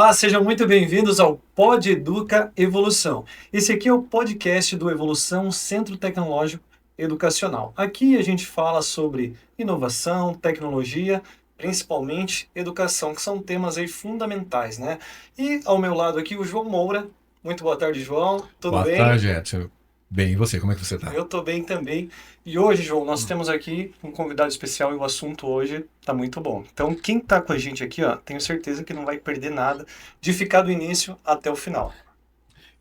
Olá, sejam muito bem-vindos ao Pod Educa Evolução. Esse aqui é o podcast do Evolução Centro Tecnológico Educacional. Aqui a gente fala sobre inovação, tecnologia, principalmente educação, que são temas aí fundamentais, né? E ao meu lado aqui o João Moura. Muito boa tarde, João. Tudo Boa bem? tarde, Edson. Bem, e você? Como é que você tá? Eu estou bem também. E hoje, João, nós temos aqui um convidado especial e o assunto hoje está muito bom. Então, quem está com a gente aqui, ó, tenho certeza que não vai perder nada de ficar do início até o final.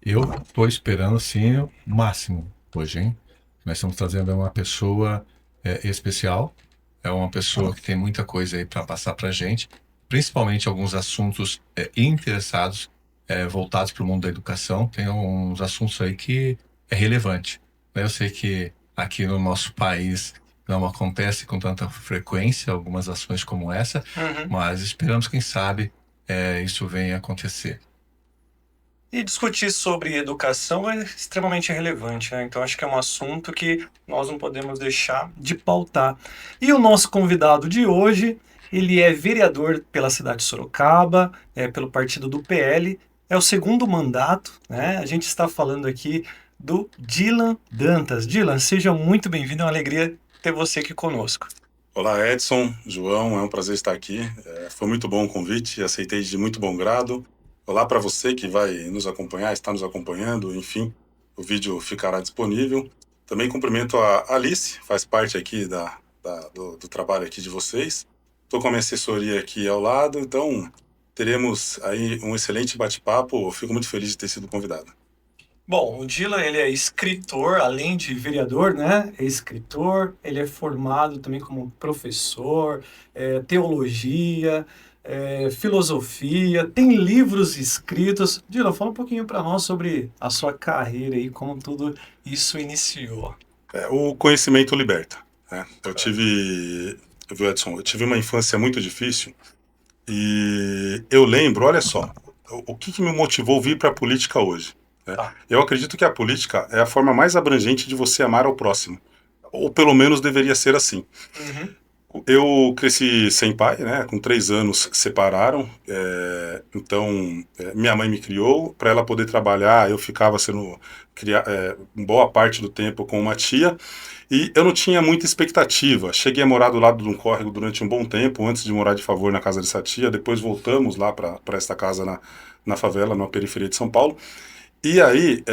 Eu tô esperando, sim, o máximo hoje, hein? Nós estamos trazendo uma pessoa especial, é uma pessoa que tem muita coisa aí para passar pra gente, principalmente alguns assuntos interessados, voltados para o mundo da educação. Tem uns assuntos aí que é relevante, né? Eu sei que aqui no nosso país não acontece com tanta frequência algumas ações como essa, Uhum. mas esperamos, quem sabe, isso venha a acontecer. E discutir sobre educação é extremamente relevante, né? Então, acho que é um assunto que nós não podemos deixar de pautar. E o nosso convidado de hoje, ele é vereador pela cidade de Sorocaba, pelo partido do PL, é o segundo mandato, né? A gente está falando aqui do Dylan Dantas. Dylan, seja muito bem-vindo, é uma alegria ter você aqui conosco. Olá, Edson, João, é um prazer estar aqui. Foi muito bom o convite, aceitei de muito bom grado. Olá para você que vai nos acompanhar, está nos acompanhando, enfim, o vídeo ficará disponível. Também cumprimento a Alice, faz parte aqui do trabalho aqui de vocês. Estou com a minha assessoria aqui ao lado, então teremos aí um excelente bate-papo. Fico muito feliz de ter sido convidado. Bom, o Dylan, ele é escritor, além de vereador, né? É escritor, ele é formado também como professor, teologia, filosofia, tem livros escritos. Dylan, fala um pouquinho para nós sobre a sua carreira e como tudo isso iniciou. O conhecimento liberta, né? Viu, Edson, eu tive uma infância muito difícil. E eu lembro, olha só, o que me motivou a vir para a política hoje, né? Tá. Eu acredito que a política é a forma mais abrangente de você amar ao próximo, ou pelo menos deveria ser assim. Uhum. Eu cresci sem pai, né? Com 3 anos separaram, então minha mãe me criou. Para ela poder trabalhar, eu ficava sendo boa parte do tempo com uma tia. E eu não tinha muita expectativa. Cheguei a morar do lado de um córrego durante um bom tempo, antes de morar de favor na casa dessa tia. Depois voltamos lá para esta casa na favela, na periferia de São Paulo. E aí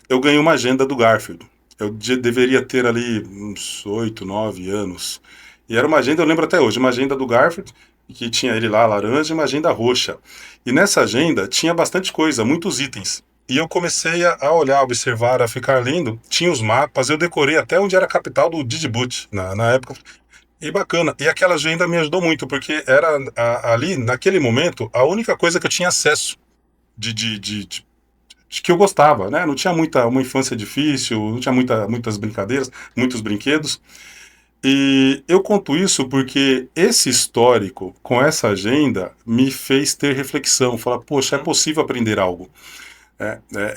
eu ganhei uma agenda do Garfield. Eu deveria ter ali uns 8, 9 anos. E era uma agenda, eu lembro até hoje, uma agenda do Garfield, que tinha ele lá, laranja, e uma agenda roxa. E nessa agenda tinha bastante coisa, muitos itens. E eu comecei a olhar, a observar, a ficar lendo. Tinha os mapas, eu decorei até onde era a capital do Djibouti, na época. E bacana. E aquela agenda me ajudou muito, porque era ali, naquele momento, a única coisa que eu tinha acesso de que eu gostava, né? Não tinha uma infância difícil, não tinha muitas brincadeiras, muitos brinquedos. E eu conto isso porque esse histórico, com essa agenda, me fez ter reflexão. Falar, poxa, é Uhum. possível aprender algo.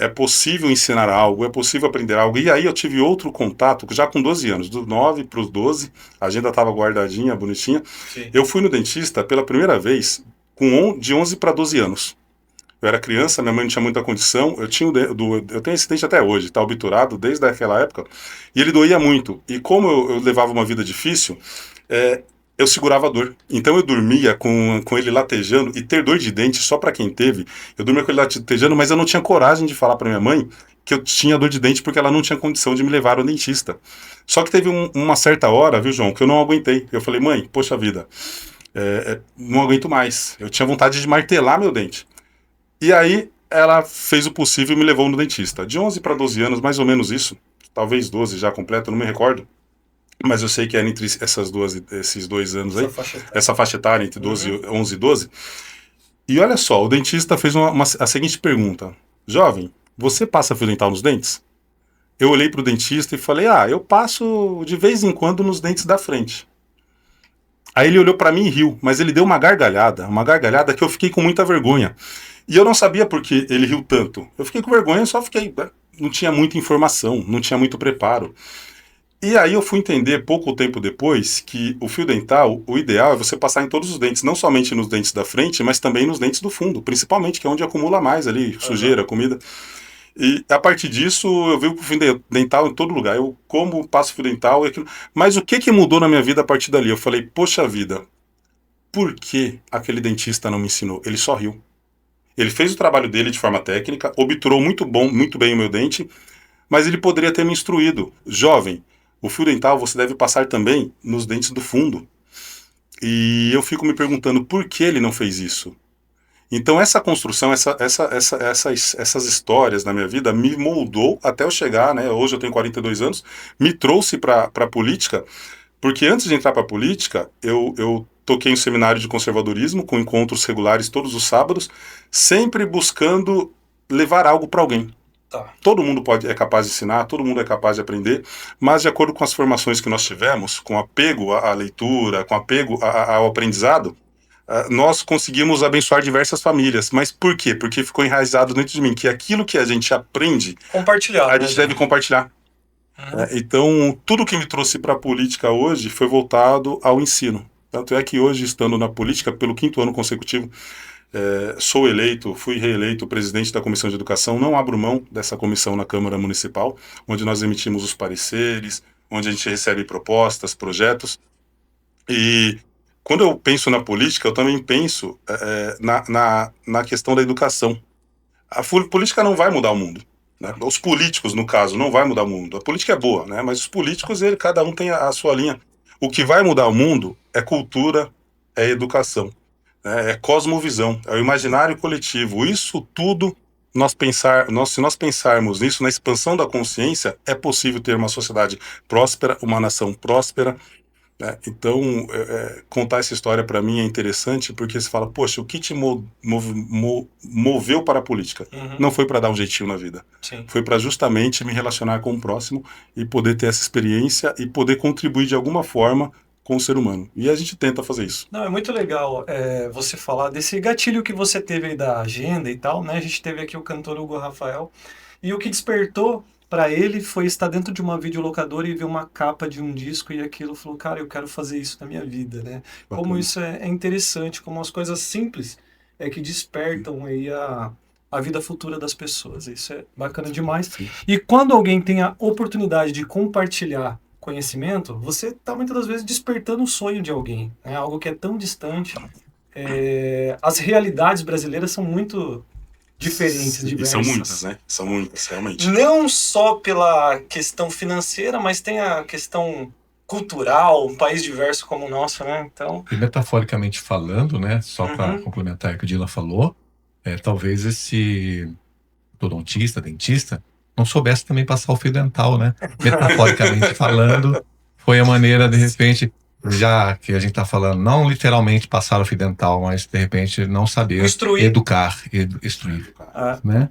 É possível ensinar algo, é possível aprender algo. E aí eu tive outro contato, já com 12 anos, dos 9 para os 12, a agenda estava guardadinha, bonitinha. Sim. Eu fui no dentista pela primeira vez de 11 para 12 anos. Eu era criança, minha mãe não tinha muita condição, eu tenho esse dente até hoje, está obturado desde aquela época, e ele doía muito. E como eu levava uma vida difícil, é, eu segurava a dor. Então eu dormia com ele latejando, e ter dor de dente, só para quem teve, eu dormia com ele latejando, mas eu não tinha coragem de falar para minha mãe que eu tinha dor de dente porque ela não tinha condição de me levar ao dentista. Só que teve uma certa hora, viu, João, que eu não aguentei. Eu falei, mãe, poxa vida, não aguento mais. Eu tinha vontade de martelar meu dente. E aí ela fez o possível e me levou no dentista. De 11 para 12 anos, mais ou menos isso. Talvez 12 já completo, não me recordo. Mas eu sei que era entre esses 2 anos Essa aí. faixa etária. Essa faixa etária entre Uhum. 11 e 12. E olha só, o dentista fez a seguinte pergunta. Jovem, você passa fio dental nos dentes? Eu olhei para o dentista e falei, eu passo de vez em quando nos dentes da frente. Aí ele olhou para mim e riu, mas ele deu uma gargalhada que eu fiquei com muita vergonha. E eu não sabia por que ele riu tanto. Eu fiquei com vergonha, só fiquei. Não tinha muita informação, não tinha muito preparo. E aí eu fui entender pouco tempo depois que o fio dental, o ideal é você passar em todos os dentes, não somente nos dentes da frente, mas também nos dentes do fundo, principalmente, que é onde acumula mais ali, sujeira, comida. E a partir disso, eu vi o fio dental em todo lugar. Eu como, passo fio dental e aquilo. Mas o que mudou na minha vida a partir dali? Eu falei, poxa vida, por que aquele dentista não me ensinou? Ele só riu. Ele fez o trabalho dele de forma técnica, obturou muito bem o meu dente, mas ele poderia ter me instruído. Jovem, o fio dental você deve passar também nos dentes do fundo. E eu fico me perguntando por que ele não fez isso. Então essa construção, essas histórias na minha vida me moldou até eu chegar, né? Hoje eu tenho 42 anos, me trouxe para a política, porque antes de entrar para a política, eu toquei um seminário de conservadorismo com encontros regulares todos os sábados, sempre buscando levar algo para alguém. Tá. Todo mundo é capaz de ensinar, todo mundo é capaz de aprender, mas de acordo com as formações que nós tivemos, com apego à leitura, com apego ao aprendizado, nós conseguimos abençoar diversas famílias. Mas por quê? Porque ficou enraizado dentro de mim que aquilo que a gente aprende, Compartilhar. a gente deve compartilhar. Então, tudo que me trouxe para a política hoje foi voltado ao ensino. Tanto é que hoje, estando na política pelo 5º ano consecutivo, fui reeleito presidente da Comissão de Educação, não abro mão dessa comissão na Câmara Municipal, onde nós emitimos os pareceres, onde a gente recebe propostas, projetos. E quando eu penso na política, eu também penso na questão da educação. A política não vai mudar o mundo. Né? Os políticos, no caso, não vai mudar o mundo. A política é boa, né? Mas os políticos, cada um tem a sua linha. O que vai mudar o mundo é cultura, é educação. É cosmovisão, é o imaginário coletivo. Isso tudo, se nós pensarmos nisso, na expansão da consciência, é possível ter uma sociedade próspera, uma nação próspera. Né? Então, contar essa história para mim é interessante, porque você fala, poxa, o que te moveu para a política? Não foi para dar um jeitinho na vida. Sim. Foi para justamente me relacionar com o próximo e poder ter essa experiência e poder contribuir de alguma forma com o ser humano. E a gente tenta fazer isso. Não, é muito legal você falar desse gatilho que você teve aí da agenda e tal, né? A gente teve aqui o cantor Hugo Rafael, e o que despertou para ele foi estar dentro de uma videolocadora e ver uma capa de um disco e aquilo falou, cara, eu quero fazer isso na minha vida, né? Bacana. Como isso é interessante, como as coisas simples que despertam aí a vida futura das pessoas. Isso é bacana demais. Sim. E quando alguém tem a oportunidade de compartilhar conhecimento, você está muitas das vezes despertando o sonho de alguém, né? Algo que é tão distante. As realidades brasileiras são muito diferentes, diversas. E são muitas, né? São muitas, realmente. Não só pela questão financeira, mas tem a questão cultural, um país diverso como o nosso, né? Então, E metaforicamente falando, né, só para complementar o que o Dila falou, talvez esse odontista, dentista, não soubesse também passar o fio dental, né? Metaforicamente falando, foi a maneira, de repente, já que a gente está falando, não literalmente passar o fio dental, mas de repente não saber educar, instruir, né?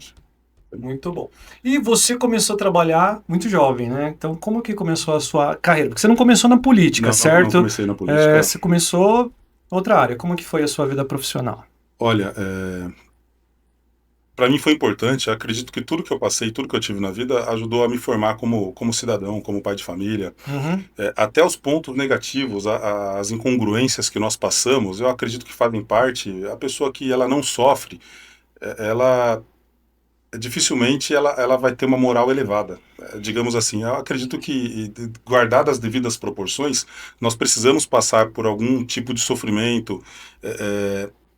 Muito bom. E você começou a trabalhar muito jovem, né? Então, como que começou a sua carreira? Porque você não começou na política, certo? Não comecei na política. Você começou outra área. Como que foi a sua vida profissional? Olha, para mim foi importante. Acredito que tudo que eu passei, tudo que eu tive na vida ajudou a me formar como cidadão, como pai de família. Até os pontos negativos, as incongruências que nós passamos, eu acredito que fazem parte. A pessoa que ela não sofre, ela dificilmente ela vai ter uma moral elevada. Digamos assim, eu acredito que, guardadas as devidas proporções, nós precisamos passar por algum tipo de sofrimento,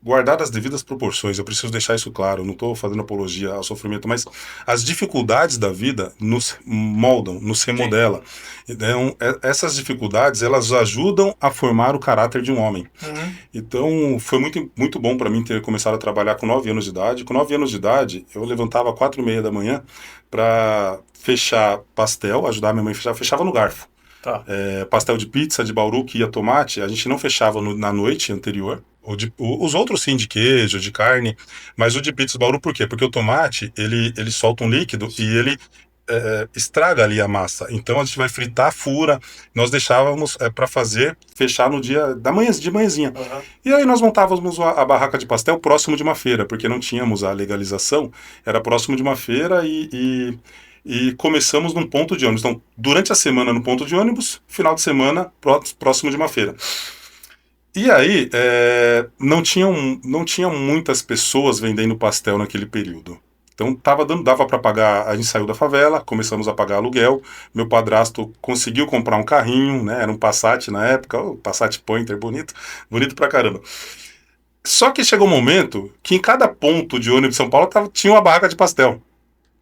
guardadas as devidas proporções, eu preciso deixar isso claro, não estou fazendo apologia ao sofrimento, mas as dificuldades da vida nos moldam, nos remodela. Então, essas dificuldades, elas ajudam a formar o caráter de um homem. Então, foi muito, muito bom para mim ter começado a trabalhar com 9 anos de idade. Com 9 anos de idade, eu levantava às 4h30 da manhã para fechar pastel, ajudar a minha mãe a fechar, fechava no garfo. Tá. Pastel de pizza, de bauru, que ia tomate, a gente não fechava na noite anterior. Os outros sim, de queijo, de carne, mas o de pizza bauru por quê? Porque o tomate, ele solta um líquido e ele estraga ali a massa. Então a gente vai fritar, fura, nós deixávamos para fechar no dia de manhãzinha. E aí nós montávamos a barraca de pastel próximo de uma feira, porque não tínhamos a legalização, era próximo de uma feira e e começamos num ponto de ônibus. Então, durante a semana no ponto de ônibus, final de semana próximo de uma feira. E aí, não tinha muitas pessoas vendendo pastel naquele período. Então, dava para pagar. A gente saiu da favela, começamos a pagar aluguel. Meu padrasto conseguiu comprar um carrinho, né? Era um Passat na época, o Passat Pointer, bonito, bonito pra caramba. Só que chegou um momento que em cada ponto de ônibus de São Paulo tinha uma barraca de pastel.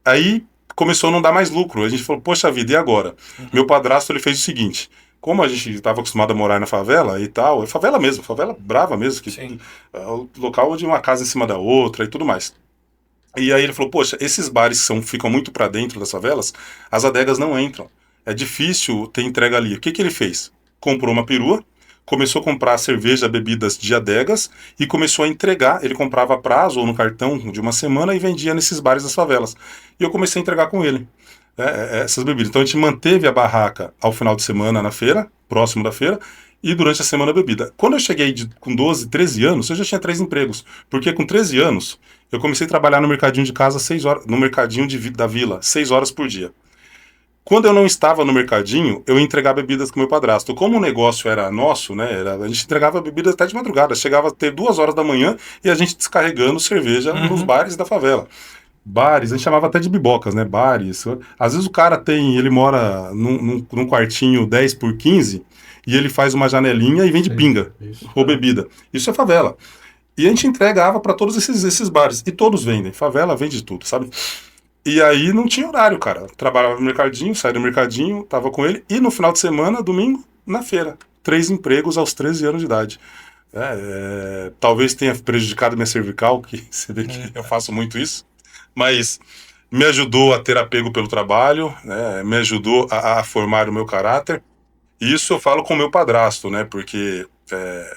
Aí começou a não dar mais lucro. A gente falou, poxa vida, e agora? Meu padrasto ele fez o seguinte: como a gente estava acostumado a morar na favela e tal, é favela mesmo, favela brava mesmo, que é o local onde uma casa em cima da outra e tudo mais. E aí ele falou, poxa, esses bares ficam muito para dentro das favelas, as adegas não entram. É difícil ter entrega ali. O que que ele fez? Comprou uma perua, começou a comprar cerveja, bebidas de adegas e começou a entregar. Ele comprava a prazo ou no cartão de uma semana e vendia nesses bares das favelas. E eu comecei a entregar com ele essas bebidas. Então a gente manteve a barraca ao final de semana na feira, próximo da feira, e durante a semana a bebida. Quando eu cheguei com 12, 13 anos, eu já tinha 3 empregos. Porque com 13 anos, eu comecei a trabalhar no mercadinho de casa 6 horas, no mercadinho da vila, 6 horas por dia. Quando eu não estava no mercadinho, eu ia entregar bebidas com meu padrasto. Como o negócio era nosso, né? A gente entregava bebidas até de madrugada. Chegava a ter 2 horas da manhã e a gente descarregando cerveja nos bares da favela. Bares, a gente chamava até de bibocas, né? Bares. Às vezes o cara ele mora num quartinho 10 por 15 e ele faz uma janelinha e vende pinga ou bebida. Isso é favela. E a gente entregava para todos esses bares. E todos vendem. Favela vende tudo, sabe? E aí não tinha horário, cara. Trabalhava no mercadinho, saía do mercadinho, tava com ele. E no final de semana, domingo, na feira. 3 empregos aos 13 anos de idade. Talvez tenha prejudicado minha cervical, que você vê que eu faço muito isso. Mas me ajudou a ter apego pelo trabalho, né? Me ajudou a formar o meu caráter. E isso eu falo com o meu padrasto, né? Porque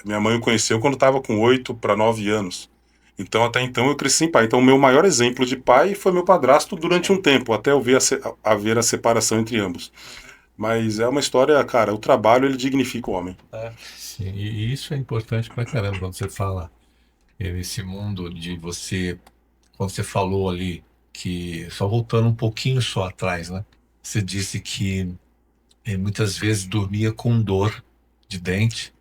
minha mãe o conheceu quando estava com 8 para 9 anos. Então, até então, eu cresci sem pai. Então, o meu maior exemplo de pai foi meu padrasto durante um tempo, até eu ver haver a separação entre ambos. Mas é uma história, cara, o trabalho, ele dignifica o homem. Sim, e isso é importante pra caramba quando você fala nesse mundo de você, quando você falou ali, que, só voltando um pouquinho só atrás, né? Você disse que muitas vezes dormia com dor de dente,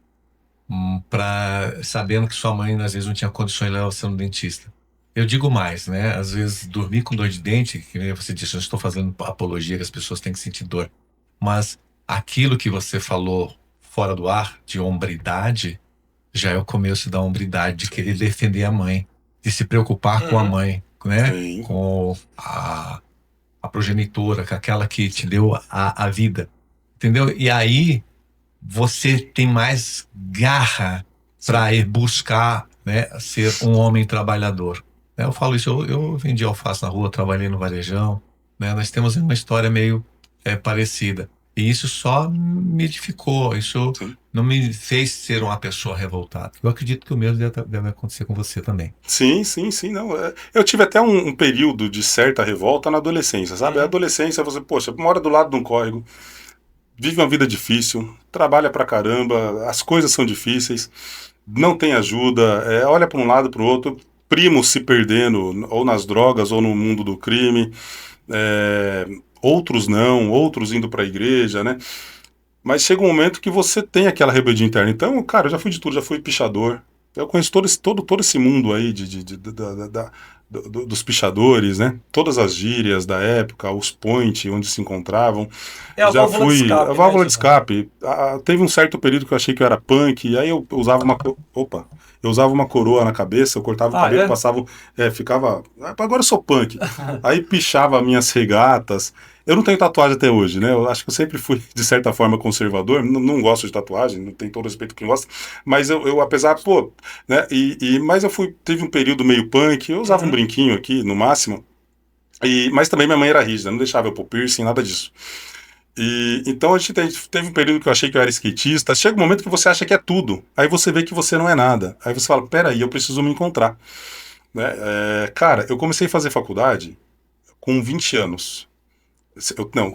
sabendo que sua mãe às vezes não tinha condições de levar você no dentista. Eu digo mais, né? Às vezes dormir com dor de dente, que nem você disse, eu não estou fazendo apologia que as pessoas têm que sentir dor, mas aquilo que você falou fora do ar, de hombridade, já é o começo da hombridade, de querer defender a mãe, de se preocupar com a mãe, né? Sim. Com a progenitora, com aquela que te deu a vida, entendeu? E aí você tem mais garra para ir buscar, né, ser um homem trabalhador. Eu falo isso, eu vendi alface na rua, trabalhei no varejão, né? Nós temos uma história meio parecida. E isso só me edificou, isso Sim. não me fez ser uma pessoa revoltada. Eu acredito que o mesmo deve acontecer com você também. Sim, não. Eu tive até um período de certa revolta na adolescência, sabe? A adolescência, você, poxa, mora do lado de um córrego, vive uma vida difícil, trabalha pra caramba, as coisas são difíceis, não tem ajuda, olha para um lado para o outro, primos se perdendo, ou nas drogas, ou no mundo do crime, outros não, outros indo para a igreja, né? Mas chega um momento que você tem aquela rebeldia interna. Então, cara, eu já fui de tudo, já fui pichador. Eu conheço todo esse mundo aí dos pichadores, né? Todas as gírias da época, os point, onde se encontravam. A válvula de escape. A válvula de escape. Teve um certo período que eu achei que eu era punk, e aí eu usava eu usava uma coroa na cabeça, eu cortava o cabelo, passava, ficava... Agora eu sou punk. Aí pichava minhas regatas. Eu não tenho tatuagem até hoje, né? Eu acho que eu sempre fui, de certa forma, conservador. Não gosto de tatuagem, não tenho todo respeito quem gosta. Mas eu apesar, né? Mas teve um período meio punk, eu usava um brinquinho aqui, no máximo. Mas também minha mãe era rígida, não deixava eu pôr piercing, nada disso. Então a gente teve um período que eu achei que eu era skatista. Chega um momento que você acha que é tudo. Aí você vê que você não é nada. Aí você fala, peraí, eu preciso me encontrar. Né? Cara, eu comecei a fazer faculdade com 20 anos.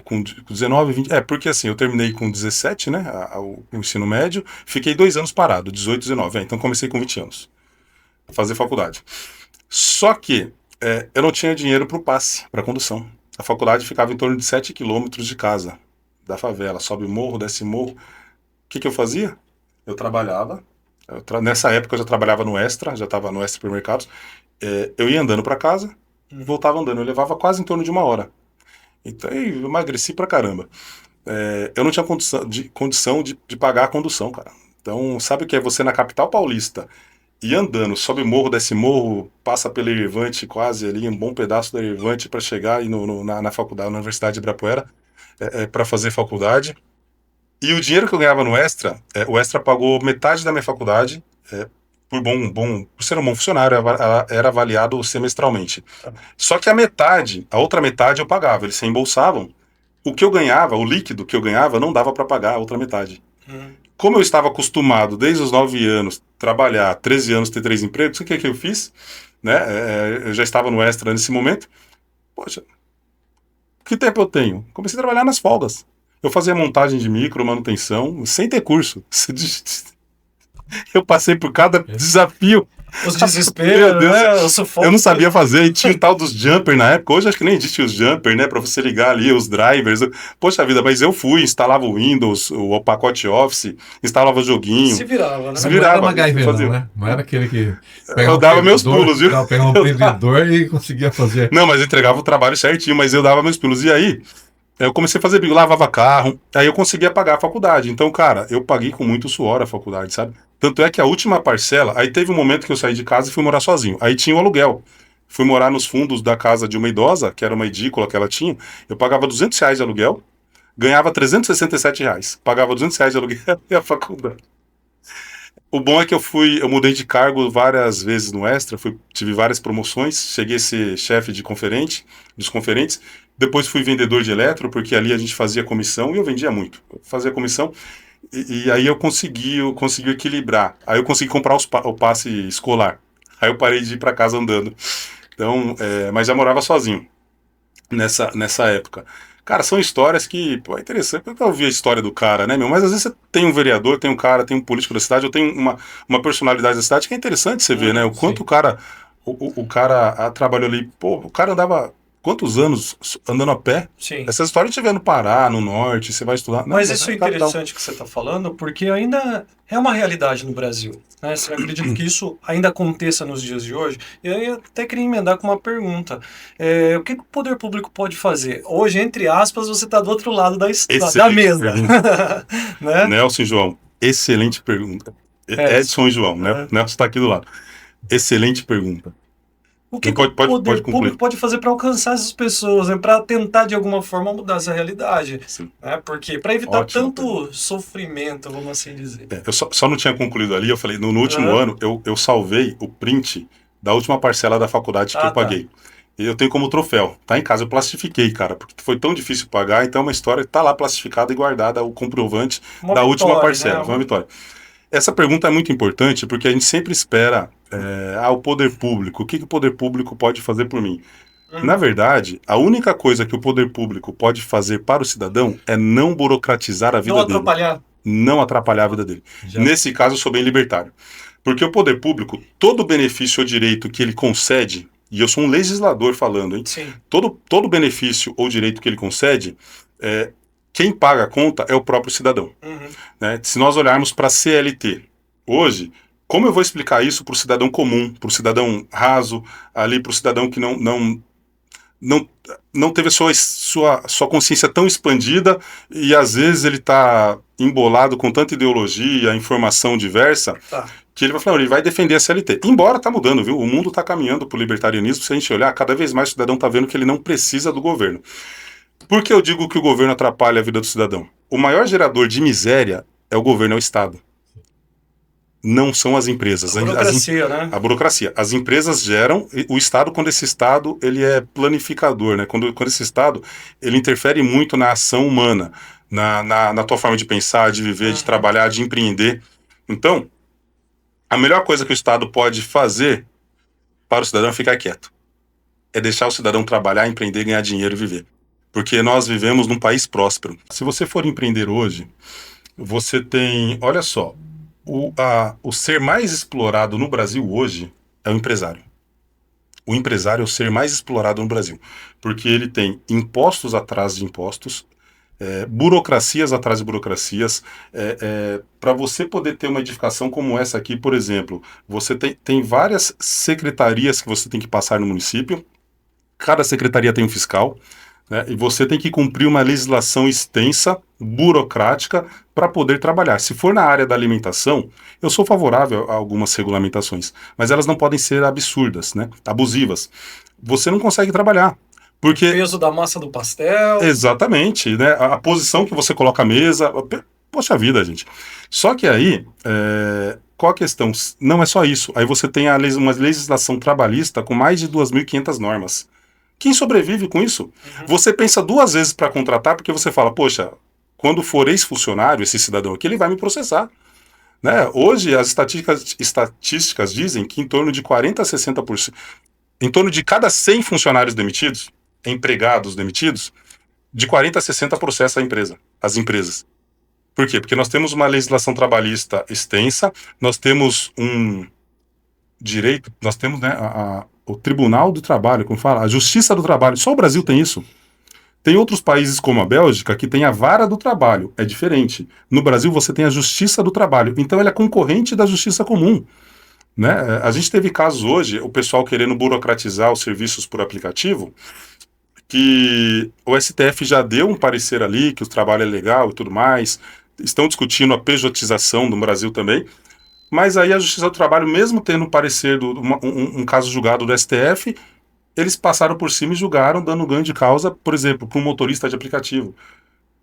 Com 19, 20. Porque assim, eu terminei com 17, né? O ensino médio. Fiquei 2 anos parado, 18, 19. Então comecei com 20 anos a fazer faculdade. Só que eu não tinha dinheiro para o passe, para condução. A faculdade ficava em torno de 7 quilômetros de casa, da favela. Sobe morro, desce morro. O que que eu fazia? Eu trabalhava. Nessa época eu já trabalhava no Extra, já estava no Extra Supermercados. Eu ia andando para casa, voltava andando. Eu levava quase em torno de 1 hora. Então eu emagreci pra caramba. Eu não tinha condição de pagar a condução, cara. Então, sabe o que é você na capital paulista e andando, sobe morro, desce morro, passa pela Irvante quase ali, um bom pedaço da Irvante para chegar aí na faculdade, na Universidade de Ibirapuera, para fazer faculdade. E o dinheiro que eu ganhava no Extra, o Extra pagou metade da minha faculdade, por ser um bom funcionário, era avaliado semestralmente. Só que a outra metade eu pagava, eles reembolsavam. O que eu ganhava, o líquido que eu ganhava, não dava para pagar a outra metade. Como eu estava acostumado, desde os 9 anos, trabalhar, 13 anos, ter 3 empregos, o que eu fiz? Né? Eu já estava no Extra nesse momento. Poxa, que tempo eu tenho? Comecei a trabalhar nas folgas. Eu fazia montagem de micro, manutenção, sem ter curso. Eu passei por cada desafio. Os desesperos, né? O sufoco. Eu não sabia fazer, e tinha o tal dos jumper na época. Hoje acho que nem existe os jumper, né? Pra você ligar ali os drivers. Poxa vida, mas eu fui, instalava o Windows, o pacote Office, instalava joguinho. Se virava, né? Se Não era virava. MacGyver, fazia. não, né? Não era aquele que... Eu dava meus pulos, viu? Não, pegava um prendedor e conseguia fazer. Não, mas eu entregava o trabalho certinho, mas eu dava meus pulos. E aí, eu comecei a fazer bico, lavava carro, aí eu conseguia pagar a faculdade. Então, cara, eu paguei com muito suor a faculdade, sabe? Tanto é que a última parcela, aí teve um momento que eu saí de casa e fui morar sozinho. Aí tinha o aluguel. Fui morar nos fundos da casa de uma idosa, que era uma edícula que ela tinha. Eu pagava R$ 200 de aluguel, ganhava R$ 367. Pagava R$ 200 de aluguel e a faculdade. O bom é que eu mudei de cargo várias vezes no Extra, tive várias promoções, cheguei a ser chefe dos conferentes, depois fui vendedor de eletro, porque ali a gente fazia comissão e eu vendia muito. Eu fazia comissão e aí eu consegui equilibrar. Aí eu consegui comprar o passe escolar. Aí eu parei de ir para casa andando. Então, mas já morava sozinho nessa época. Cara, são histórias que, pô, é interessante. Eu ouvir a história do cara, né, meu? Mas às vezes você tem um vereador, tem um cara, tem um político da cidade, ou tem uma personalidade da cidade que é interessante você ver, né? O quanto o cara trabalhou ali. Pô, o cara andava quantos anos andando a pé? Sim. Essa história a gente vê no Pará, no Norte, você vai estudar. Não, Mas isso é capital. interessante que você está falando, porque ainda é uma realidade no Brasil. Né? Você acredita que isso ainda aconteça nos dias de hoje? E aí eu até queria emendar com uma pergunta. O que o poder público pode fazer? Hoje, entre aspas, você está do outro lado da mesa. Né? Nelson e João, excelente pergunta. Edson e João, né? Nelson está aqui do lado. Excelente pergunta. O que o poder público pode fazer para alcançar essas pessoas, né? Para tentar de alguma forma mudar essa realidade? Né? Porque para evitar tanto sofrimento, vamos assim dizer. Eu só não tinha concluído ali, eu falei, no último ano eu salvei o print da última parcela da faculdade que eu paguei. E eu tenho como troféu. Tá em casa, eu plastifiquei, cara, porque foi tão difícil pagar, então é uma história que tá lá plastificada e guardada, o comprovante da última parcela. Foi uma vitória. Essa pergunta é muito importante porque a gente sempre espera o poder público. O que o poder público pode fazer por mim? Na verdade, a única coisa que o poder público pode fazer para o cidadão é não burocratizar a vida dele. Não atrapalhar a vida dele. Nesse caso, eu sou bem libertário. Porque o poder público, todo benefício ou direito que ele concede, e eu sou um legislador falando, hein? Sim. Todo benefício ou direito que ele concede, quem paga a conta é o próprio cidadão. Né? Se nós olharmos para a CLT, hoje, como eu vou explicar isso para o cidadão comum, para o cidadão raso, ali para o cidadão que não teve sua consciência tão expandida e às vezes ele está embolado com tanta ideologia, informação diversa, que ele vai falar, ele vai defender a CLT. Embora está mudando, viu? O mundo está caminhando para o libertarianismo, se a gente olhar, cada vez mais o cidadão está vendo que ele não precisa do governo. Por que eu digo que o governo atrapalha a vida do cidadão? O maior gerador de miséria é o governo, é o Estado. Não são as empresas. A burocracia, né? A burocracia. As empresas geram, o Estado, quando esse Estado ele é planificador, né? Quando esse Estado ele interfere muito na ação humana, na tua forma de pensar, de viver, de trabalhar, de empreender. Então, a melhor coisa que o Estado pode fazer para o cidadão é ficar quieto. É deixar o cidadão trabalhar, empreender, ganhar dinheiro e viver. Porque nós vivemos num país próspero. Se você for empreender hoje, você tem... Olha só, o ser mais explorado no Brasil hoje é o empresário. o empresário é o ser mais explorado no Brasil, porque ele tem impostos atrás de impostos, burocracias atrás de burocracias. Para você poder ter uma edificação como essa aqui, por exemplo, você tem várias secretarias que você tem que passar no município, cada secretaria tem um fiscal, né, e você tem que cumprir uma legislação extensa, burocrática, para poder trabalhar. Se for na área da alimentação, eu sou favorável a algumas regulamentações, mas elas não podem ser absurdas, né, abusivas. Você não consegue trabalhar, porque... Peso da massa do pastel. Exatamente, né, a posição que você coloca a mesa... Poxa vida, gente. Só que aí, qual a questão? Não é só isso. Aí você tem uma legislação trabalhista com mais de 2.500 normas. Quem sobrevive com isso? Você pensa duas vezes para contratar, porque você fala, poxa, quando for ex-funcionário, esse cidadão aqui, ele vai me processar. Né? Hoje, as estatísticas dizem que em torno de 40% a 60%, em torno de cada 100 funcionários demitidos, empregados demitidos, de 40% a 60% processa a empresa, as empresas. Por quê? Porque nós temos uma legislação trabalhista extensa, nós temos um direito, nós temos, né, o Tribunal do Trabalho, como fala, a Justiça do Trabalho. Só o Brasil tem isso. Tem outros países como a Bélgica que tem a Vara do Trabalho. É diferente. No Brasil você tem a Justiça do Trabalho. Então ela é concorrente da Justiça Comum. Né? A gente teve casos hoje, o pessoal querendo burocratizar os serviços por aplicativo, que o STF já deu um parecer ali, que o trabalho é legal e tudo mais. Estão discutindo a pejotização no Brasil também. Mas aí a Justiça do Trabalho, mesmo tendo um parecer, um caso julgado do STF, eles passaram por cima e julgaram, dando ganho de causa, por exemplo, para um motorista de aplicativo.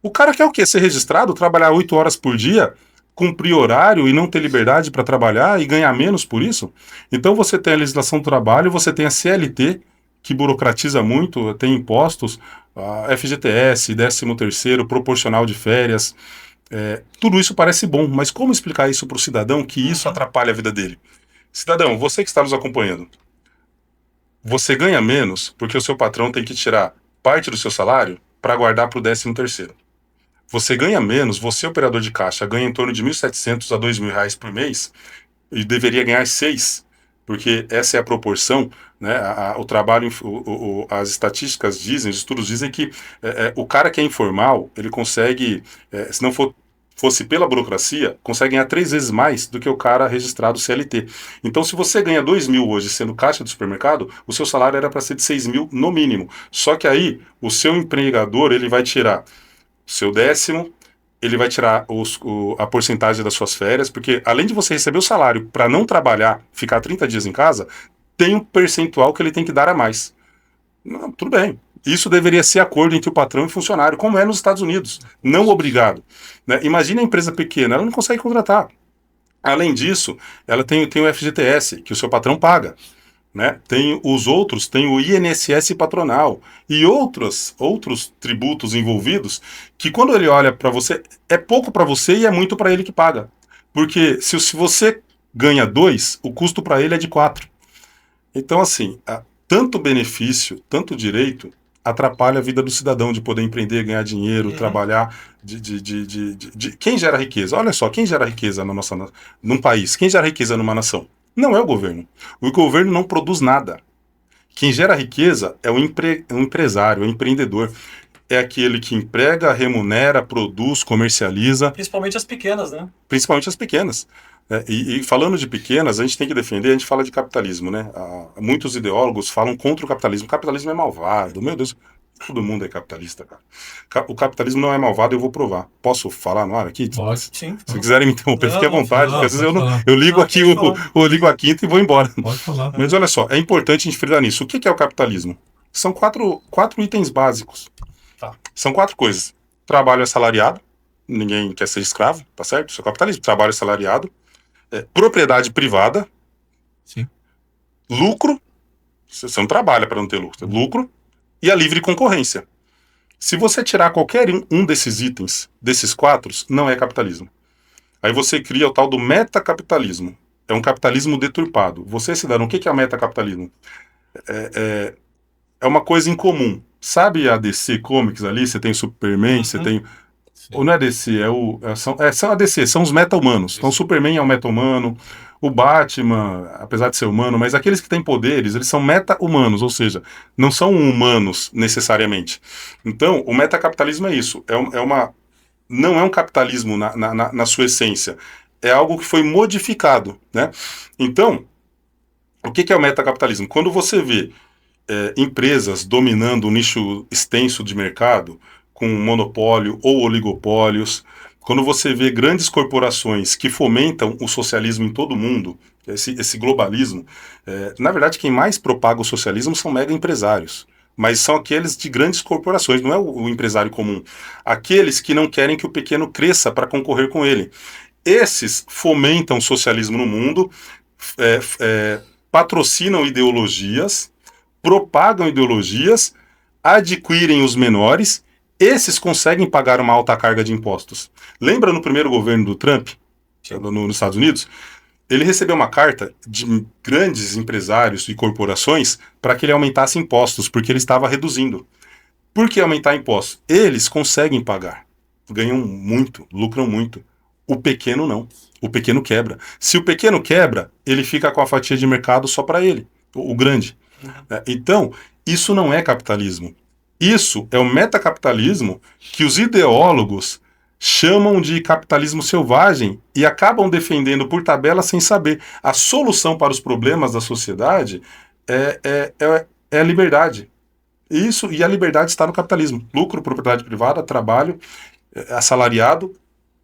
O cara quer o quê? Ser registrado, trabalhar 8 horas por dia, cumprir horário e não ter liberdade para trabalhar e ganhar menos por isso? Então você tem a legislação do trabalho, você tem a CLT, que burocratiza muito, tem impostos, a FGTS, 13º, proporcional de férias... tudo isso parece bom, mas como explicar isso para o cidadão que isso atrapalha a vida dele? Cidadão, você que está nos acompanhando, você ganha menos porque o seu patrão tem que tirar parte do seu salário para guardar para o 13º. Você ganha menos, você, operador de caixa, ganha em torno de R$ 1.700 a R$ 2.000 por mês e deveria ganhar 6, porque essa é a proporção, né? O trabalho, as estatísticas dizem, os estudos dizem que o cara que é informal, ele consegue, se não fosse pela burocracia, consegue ganhar 3 vezes mais do que o cara registrado CLT. Então, se você ganha 2.000 hoje sendo caixa do supermercado, o seu salário era para ser de 6.000 no mínimo. Só que aí, o seu empregador, ele vai tirar o seu 10º, ele vai tirar a porcentagem das suas férias, porque além de você receber o salário para não trabalhar, ficar 30 dias em casa, tem um percentual que ele tem que dar a mais. Não, tudo bem. Isso deveria ser acordo entre o patrão e o funcionário, como é nos Estados Unidos. Não obrigado. Né? Imagina a empresa pequena, ela não consegue contratar. Além disso, ela tem o FGTS, que o seu patrão paga. Né? Tem os outros, tem o INSS patronal e outros tributos envolvidos que quando ele olha para você, é pouco para você e é muito para ele que paga. Porque se você ganha 2, o custo para ele é de 4. Então, assim, tanto benefício, tanto direito, atrapalha a vida do cidadão de poder empreender, ganhar dinheiro, trabalhar. Quem gera riqueza? Olha só, quem gera riqueza num país? Quem gera riqueza numa nação? Não é o governo. O governo não produz nada. Quem gera riqueza é o empresário, é o empreendedor. É aquele que emprega, remunera, produz, comercializa. Principalmente as pequenas, né? Principalmente as pequenas. E falando de pequenas, a gente tem que defender, a gente fala de capitalismo, né? Muitos ideólogos falam contra o capitalismo. O capitalismo é malvado, meu Deus, todo mundo é capitalista, cara. O capitalismo não é malvado, eu vou provar. Posso falar no ar aqui? Pode. Sim. Se quiserem me interromper, fique à vontade, porque às vezes falar. eu ligo aqui, eu ligo a quinta e vou embora. Pode falar. Mas olha só, é importante a gente frisar nisso. O que é o capitalismo? São quatro itens básicos. Tá. São 4 coisas. Trabalho assalariado, ninguém quer ser escravo, tá certo? Isso é capitalismo. Trabalho assalariado. Propriedade privada. Sim. Lucro. Você não trabalha para não ter lucro. Lucro. E a livre concorrência. Se você tirar qualquer um desses itens, desses 4, não é capitalismo. Aí você cria o tal do metacapitalismo. É um capitalismo deturpado. Você, cidadão, o que é o metacapitalismo? É uma coisa incomum. Sabe a DC Comics ali? Você tem Superman, você tem... Ou não é DC, são ADC, são os meta-humanos. Então o Superman é um meta-humano, o Batman, apesar de ser humano, mas aqueles que têm poderes, eles são meta-humanos, ou seja, não são humanos necessariamente. Então, o metacapitalismo é isso, não é um capitalismo na sua essência, é algo que foi modificado, né? Então, o que é o metacapitalismo? Quando você vê empresas dominando um nicho extenso de mercado, com monopólio ou oligopólios, quando você vê grandes corporações que fomentam o socialismo em todo o mundo, esse globalismo, na verdade quem mais propaga o socialismo são mega empresários. Mas são aqueles de grandes corporações, não é o empresário comum. Aqueles que não querem que o pequeno cresça para concorrer com ele. Esses fomentam o socialismo no mundo, patrocinam ideologias, propagam ideologias, adquirem os menores, esses conseguem pagar uma alta carga de impostos. Lembra no primeiro governo do Trump, nos Estados Unidos? Ele recebeu uma carta de grandes empresários e corporações para que ele aumentasse impostos, porque ele estava reduzindo. Por que aumentar impostos? Eles conseguem pagar, ganham muito, lucram muito. O pequeno não. O pequeno quebra. Se o pequeno quebra, ele fica com a fatia de mercado só para ele, o grande. Então, isso não é capitalismo. Isso é o metacapitalismo que os ideólogos chamam de capitalismo selvagem e acabam defendendo por tabela sem saber. A solução para os problemas da sociedade é a liberdade. E a liberdade está no capitalismo. Lucro, propriedade privada, trabalho, assalariado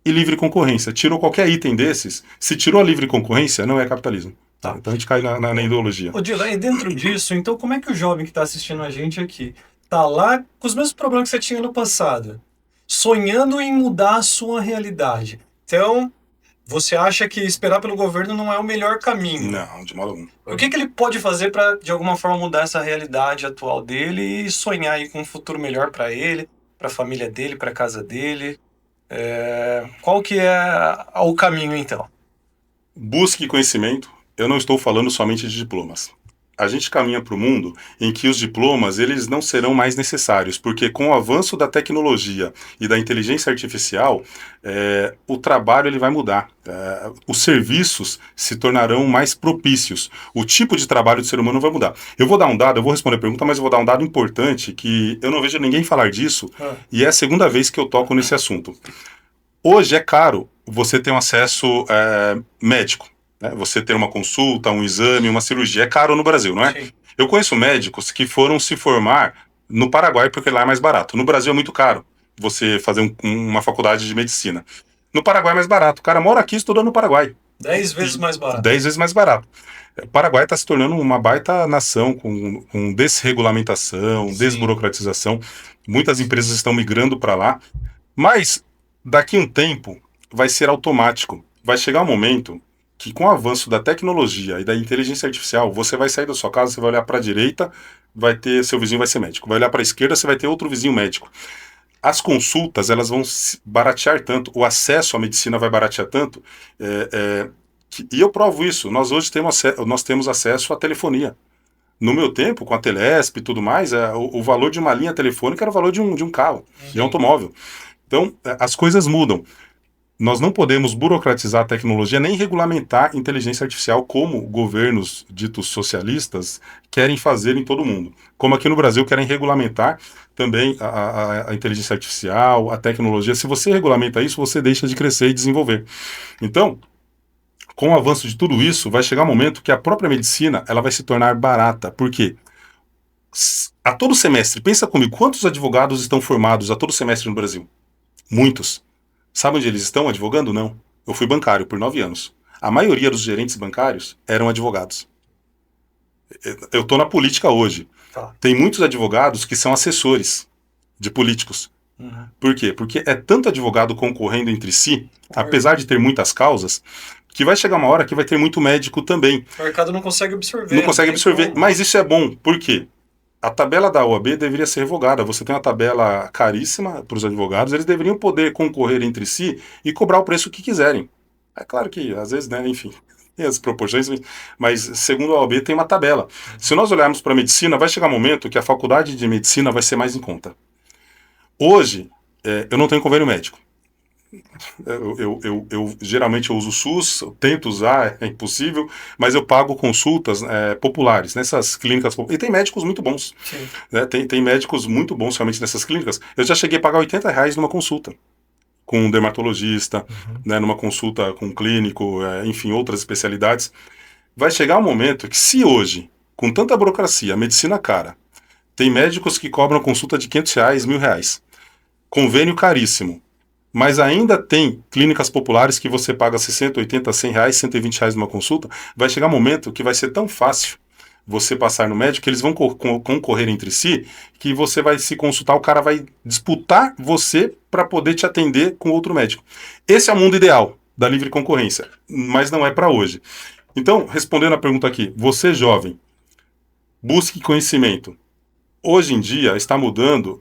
e livre concorrência. Tirou qualquer item desses, se tirou a livre concorrência, não é capitalismo. Tá. Então a gente cai na ideologia. Ô, Dila, e dentro disso, então como é que o jovem que está assistindo a gente aqui tá lá com os mesmos problemas que você tinha no passado, sonhando em mudar a sua realidade? Então, você acha que esperar pelo governo não é o melhor caminho? Não, de modo algum. O que ele pode fazer para, de alguma forma, mudar essa realidade atual dele e sonhar aí com um futuro melhor para ele, para a família dele, para a casa dele? Qual que é o caminho, então? Busque conhecimento. Eu não estou falando somente de diplomas. A gente caminha para o mundo em que os diplomas eles não serão mais necessários, porque com o avanço da tecnologia e da inteligência artificial, o trabalho ele vai mudar. Os serviços se tornarão mais propícios. O tipo de trabalho do ser humano vai mudar. Eu vou dar um dado, eu vou responder a pergunta, mas eu vou dar um dado importante que eu não vejo ninguém falar disso, e é a segunda vez que eu toco nesse assunto. Hoje é caro você ter um acesso médico. Você ter uma consulta, um exame, uma cirurgia, é caro no Brasil, não é? Sim. Eu conheço médicos que foram se formar no Paraguai porque lá é mais barato. No Brasil é muito caro você fazer uma faculdade de medicina. No Paraguai é mais barato. O cara mora aqui estudando no Paraguai. 10 vezes mais barato. 10 vezes mais barato. O Paraguai está se tornando uma baita nação com desregulamentação, desburocratização. Muitas empresas estão migrando para lá. Mas daqui a um tempo vai ser automático. Vai chegar um momento que com o avanço da tecnologia e da inteligência artificial, você vai sair da sua casa, você vai olhar para a direita, seu vizinho vai ser médico. Vai olhar para a esquerda, você vai ter outro vizinho médico. As consultas, elas vão baratear tanto, o acesso à medicina vai baratear tanto, e eu provo isso. Nós hoje temos acesso à telefonia. No meu tempo, com a Telesp e tudo mais, o valor de uma linha telefônica era o valor de um carro, de um automóvel. Então, as coisas mudam. Nós não podemos burocratizar a tecnologia nem regulamentar a inteligência artificial como governos ditos socialistas querem fazer em todo o mundo. Como aqui no Brasil querem regulamentar também a inteligência artificial, a tecnologia. Se você regulamenta isso, você deixa de crescer e desenvolver. Então, com o avanço de tudo isso, vai chegar um momento que a própria medicina ela vai se tornar barata. Por quê? A todo semestre, pensa comigo, quantos advogados estão formados a todo semestre no Brasil? Muitos. Sabe onde eles estão advogando? Não. Eu fui bancário por 9 anos. A maioria dos gerentes bancários eram advogados. Eu estou na política hoje. Tá. Tem muitos advogados que são assessores de políticos. Uhum. Por quê? Porque é tanto advogado concorrendo entre si, apesar de ter muitas causas, que vai chegar uma hora que vai ter muito médico também. O mercado não consegue absorver. Não consegue absorver. Mas isso é bom. Por quê? A tabela da OAB deveria ser revogada. Você tem uma tabela caríssima para os advogados, eles deveriam poder concorrer entre si e cobrar o preço que quiserem. É claro que, às vezes, né, enfim, tem as proporções, mas segundo a OAB tem uma tabela. Se nós olharmos para a medicina, vai chegar um momento que a faculdade de medicina vai ser mais em conta. Hoje, eu não tenho convênio médico. Geralmente eu uso o SUS, eu tento usar, é impossível, mas eu pago consultas populares nessas clínicas. E tem médicos muito bons, né? Tem médicos muito bons realmente nessas clínicas. Eu já cheguei a pagar R$ 80 numa consulta com um dermatologista, né, numa consulta com um clínico, enfim, outras especialidades. Vai chegar um momento que, se hoje, com tanta burocracia, a medicina cara, tem médicos que cobram consulta de R$ 500, R$ 1.000, convênio caríssimo, mas ainda tem clínicas populares que você paga 60, 80, R$ 100, R$ 120 numa consulta, vai chegar um momento que vai ser tão fácil você passar no médico, que eles vão concorrer entre si, que você vai se consultar, o cara vai disputar você para poder te atender com outro médico. Esse é o mundo ideal da livre concorrência, mas não é para hoje. Então, respondendo a pergunta aqui, você jovem, busque conhecimento. Hoje em dia está mudando,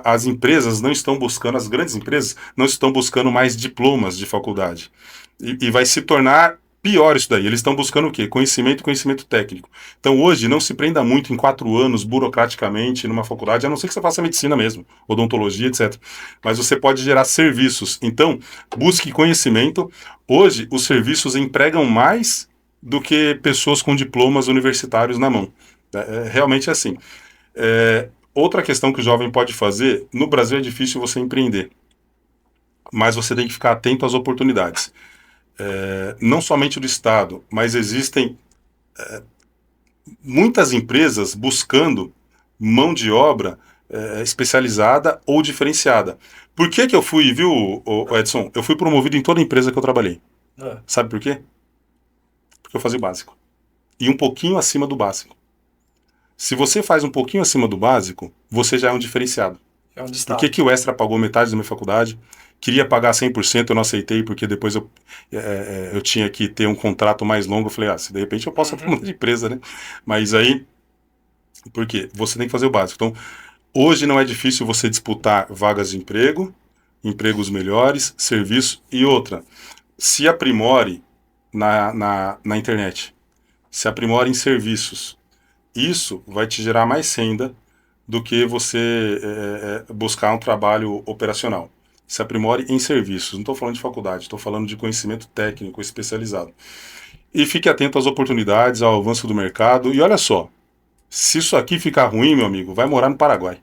as empresas não estão buscando, as grandes empresas não estão buscando mais diplomas de faculdade. E vai se tornar pior isso daí. Eles estão buscando o quê? Conhecimento e conhecimento técnico. Então hoje não se prenda muito em 4 anos burocraticamente numa faculdade, a não ser que você faça medicina mesmo, odontologia, etc. Mas você pode gerar serviços. Então, busque conhecimento. Hoje os serviços empregam mais do que pessoas com diplomas universitários na mão. Realmente é assim. Outra questão que o jovem pode fazer, no Brasil é difícil você empreender, mas você tem que ficar atento às oportunidades. Não somente do Estado, mas existem muitas empresas buscando mão de obra especializada ou diferenciada. Por que eu fui, viu, Edson? Eu fui promovido em toda empresa que eu trabalhei. Sabe por quê? Porque eu fazia o básico. E um pouquinho acima do básico. Se você faz um pouquinho acima do básico, você já é um diferenciado. É um Por destaque. que o Extra pagou metade da minha faculdade? Queria pagar 100%, eu não aceitei, porque depois eu tinha que ter um contrato mais longo. Eu falei, se de repente eu posso até mudar de empresa, né? Mas aí, por quê? Você tem que fazer o básico. Então, hoje não é difícil você disputar vagas de emprego, empregos melhores, serviço e outra. Se aprimore na internet. Se aprimore em serviços. Isso vai te gerar mais renda do que você buscar um trabalho operacional. Se aprimore em serviços. Não estou falando de faculdade, estou falando de conhecimento técnico especializado. E fique atento às oportunidades, ao avanço do mercado. E olha só, se isso aqui ficar ruim, meu amigo, vai morar no Paraguai.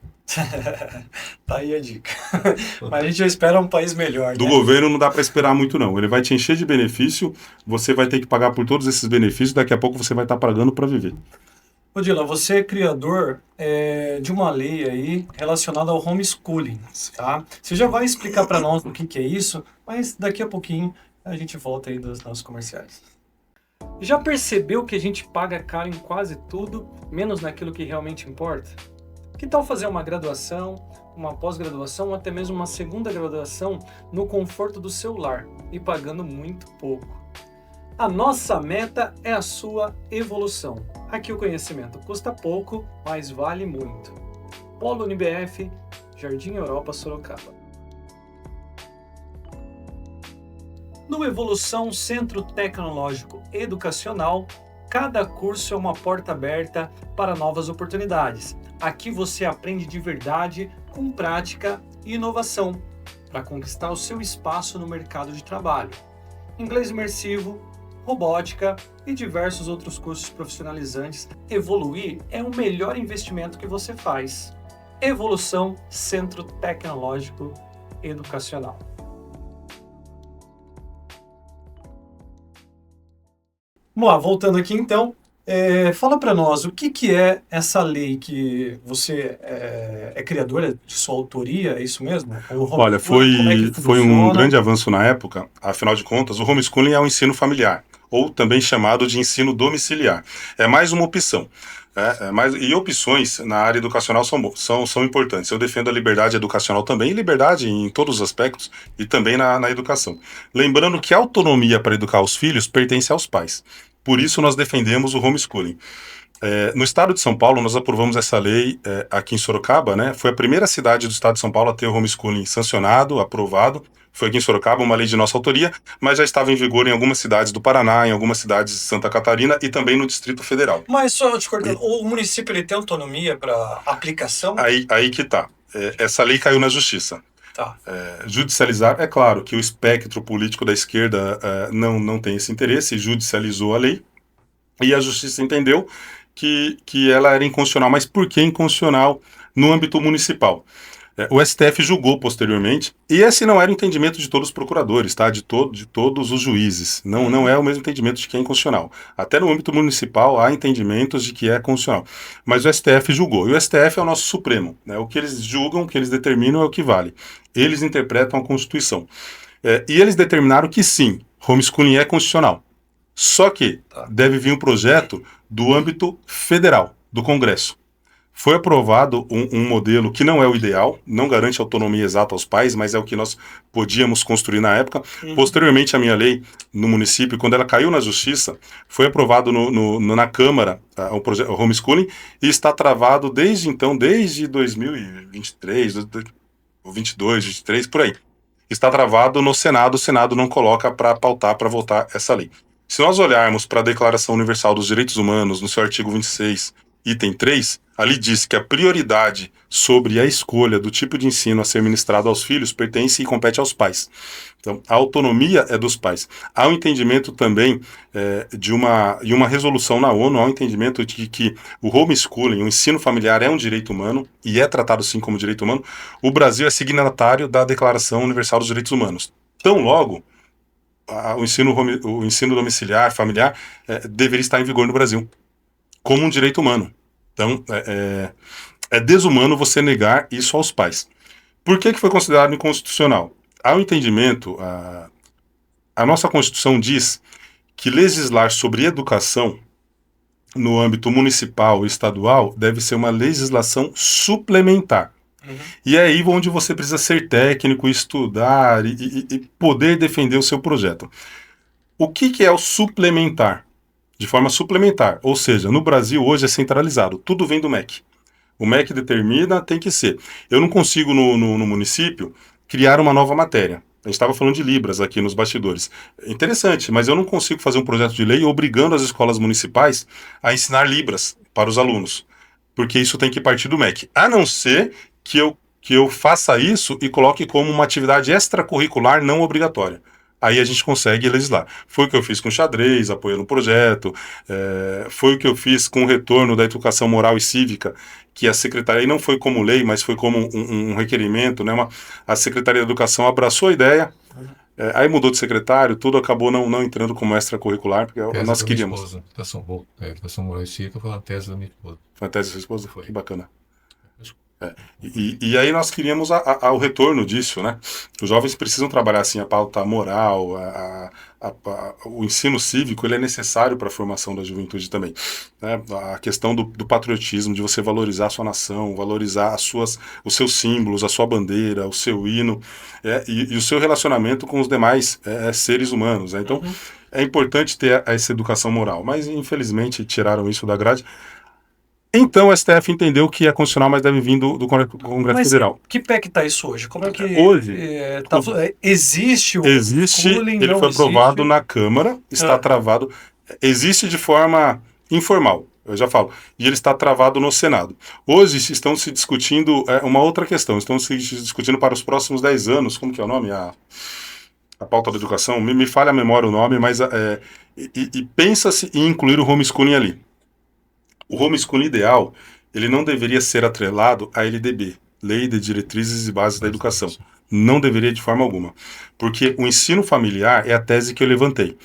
Tá aí a dica. Mas a gente já espera um país melhor, Do né? governo não dá para esperar muito, não. Ele vai te encher de benefício, você vai ter que pagar por todos esses benefícios, daqui a pouco você vai estar pagando para viver. Odila, você é criador de uma lei aí relacionada ao homeschooling, tá? Você já vai explicar para nós o que é isso, mas daqui a pouquinho a gente volta aí dos nossos comerciais. Já percebeu que a gente paga caro em quase tudo, menos naquilo que realmente importa? Que tal fazer uma graduação, uma pós-graduação ou até mesmo uma segunda graduação no conforto do seu lar e pagando muito pouco? A nossa meta é a sua evolução. Aqui o conhecimento custa pouco, mas vale muito. Polo UniBF, Jardim Europa, Sorocaba. No Evolução Centro Tecnológico Educacional, cada curso é uma porta aberta para novas oportunidades. Aqui você aprende de verdade, com prática e inovação, para conquistar o seu espaço no mercado de trabalho. Inglês imersivo, robótica e diversos outros cursos profissionalizantes. Evoluir é o melhor investimento que você faz. Evolução Centro Tecnológico Educacional. Vamos lá, voltando aqui então. Fala para nós, o que é essa lei que você é criadora de sua autoria, é isso mesmo? Olha, foi um grande avanço na época, afinal de contas, o homeschooling é um ensino familiar, ou também chamado de ensino domiciliar. É mais uma opção. E opções na área educacional são importantes. Eu defendo a liberdade educacional também, e liberdade em todos os aspectos, e também na educação. Lembrando que a autonomia para educar os filhos pertence aos pais. Por isso nós defendemos o homeschooling. No estado de São Paulo, nós aprovamos essa lei aqui em Sorocaba, né? Foi a primeira cidade do estado de São Paulo a ter o homeschooling sancionado, aprovado. Foi aqui em Sorocaba, uma lei de nossa autoria, mas já estava em vigor em algumas cidades do Paraná, em algumas cidades de Santa Catarina e também no Distrito Federal. Mas só te cortando, o município ele tem autonomia para aplicação? Aí que tá. essa lei caiu na justiça. Tá. Judicializar, é claro que o espectro político da esquerda não tem esse interesse, judicializou a lei, e a justiça entendeu que ela era inconstitucional. Mas por que inconstitucional no âmbito municipal? O STF julgou posteriormente, e esse não era o entendimento de todos os procuradores, tá? De todos os juízes. Não é o mesmo entendimento de que é inconstitucional. Até no âmbito municipal há entendimentos de que é constitucional. Mas o STF julgou. E o STF é o nosso Supremo, né? O que eles julgam, o que eles determinam é o que vale. Eles interpretam a Constituição. E eles determinaram que sim, homeschooling é constitucional. Só que deve vir um projeto do âmbito federal, do Congresso. Foi aprovado um modelo que não é o ideal, não garante autonomia exata aos pais, mas é o que nós podíamos construir na época. Posteriormente, a minha lei no município, quando ela caiu na justiça, foi aprovado na Câmara o homeschooling, e está travado desde então, desde 2023, 22, 23, por aí. Está travado no Senado, o Senado não coloca para pautar, para votar essa lei. Se nós olharmos para a Declaração Universal dos Direitos Humanos, no seu artigo 26, item 3, ali diz que a prioridade sobre a escolha do tipo de ensino a ser ministrado aos filhos pertence e compete aos pais. Então, a autonomia é dos pais. Há um entendimento também de uma resolução na ONU, há um entendimento de que o homeschooling, o ensino familiar, é um direito humano e é tratado sim como direito humano. O Brasil é signatário da Declaração Universal dos Direitos Humanos. Tão logo, o ensino domiciliar, familiar, deveria estar em vigor no Brasil como um direito humano. Então, é desumano você negar isso aos pais. Por que foi considerado inconstitucional? Há um entendimento, a nossa Constituição diz que legislar sobre educação no âmbito municipal e estadual deve ser uma legislação suplementar. E é aí onde você precisa ser técnico, estudar e poder defender o seu projeto. O que é o suplementar? De forma suplementar, ou seja, no Brasil hoje é centralizado, tudo vem do MEC. O MEC determina, tem que ser. Eu não consigo no município criar uma nova matéria. A gente estava falando de Libras aqui nos bastidores. Interessante, mas eu não consigo fazer um projeto de lei obrigando as escolas municipais a ensinar Libras para os alunos, porque isso tem que partir do MEC. A não ser que eu faça isso e coloque como uma atividade extracurricular não obrigatória. Aí a gente consegue legislar. Foi o que eu fiz com xadrez, apoiando o projeto, foi o que eu fiz com o retorno da educação moral e cívica, que a Secretaria, e não foi como lei, mas foi como um requerimento, né? A Secretaria de Educação abraçou a ideia, aí mudou de secretário, tudo acabou não entrando como extracurricular, porque nós queríamos. Educação moral e cívica foi uma tese da minha esposa. Foi a tese da sua esposa? Foi. Que bacana. E aí nós queríamos o retorno disso, né? Os jovens precisam trabalhar assim a pauta moral, o ensino cívico, ele é necessário para a formação da juventude também, né? A questão do patriotismo, de você valorizar a sua nação, valorizar os seus símbolos, a sua bandeira, o seu hino, e o seu relacionamento com os demais seres humanos, né? Então, é importante ter essa educação moral, mas infelizmente tiraram isso da grade. Então o STF entendeu que é constitucional, mas deve vir do Congresso Federal. Que pé que está isso hoje? Como é que hoje existe o homeschooling? Ele foi aprovado na Câmara, está travado, existe de forma informal, eu já falo, e ele está travado no Senado. Hoje estão se discutindo uma outra questão, estão se discutindo para os próximos 10 anos, como que é o nome? A pauta da educação, me falha a memória o nome, mas pensa-se em incluir o homeschooling ali. O homeschooling ideal, ele não deveria ser atrelado à LDB, Lei de Diretrizes e Bases da Educação. Não deveria de forma alguma. Porque o ensino familiar é a tese que eu levantei.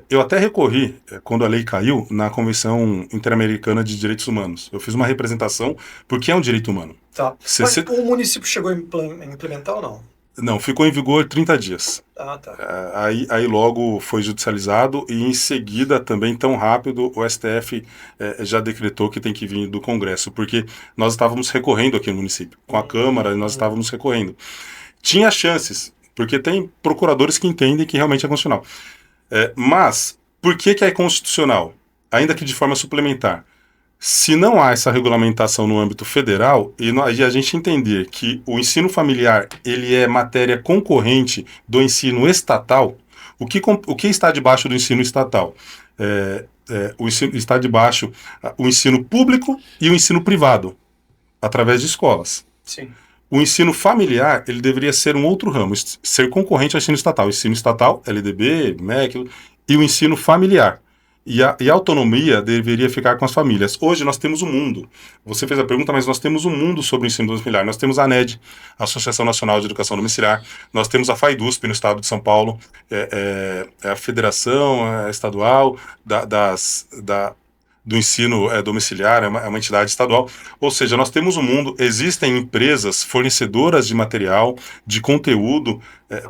Eu até recorri, quando a lei caiu, na Convenção Interamericana de Direitos Humanos. Eu fiz uma representação, porque é um direito humano. Tá. Mas o município chegou a implementar ou não? Não, ficou em vigor 30 dias. Ah, tá. Aí logo foi judicializado e em seguida, também tão rápido, o STF já decretou que tem que vir do Congresso, porque nós estávamos recorrendo aqui no município. Com a Câmara, nós estávamos recorrendo. Tinha chances, porque tem procuradores que entendem que realmente é constitucional. Mas, por que é constitucional? Ainda que de forma suplementar. Se não há essa regulamentação no âmbito federal, e a gente entender que o ensino familiar ele é matéria concorrente do ensino estatal, o que está debaixo do ensino estatal? Está debaixo o ensino público e o ensino privado, através de escolas. Sim. O ensino familiar, ele deveria ser um outro ramo, ser concorrente ao ensino estatal. O ensino estatal, LDB, MEC, e o ensino familiar. E a autonomia deveria ficar com as famílias. Hoje nós temos um mundo. Você fez a pergunta, mas nós temos um mundo sobre o ensino domiciliar. Nós temos a ANED, a Associação Nacional de Educação Domiciliar. Nós temos a FAIDUSP no estado de São Paulo. É a Federação Estadual do Ensino Domiciliar, é uma entidade estadual. Ou seja, nós temos um mundo, existem empresas fornecedoras de material, de conteúdo,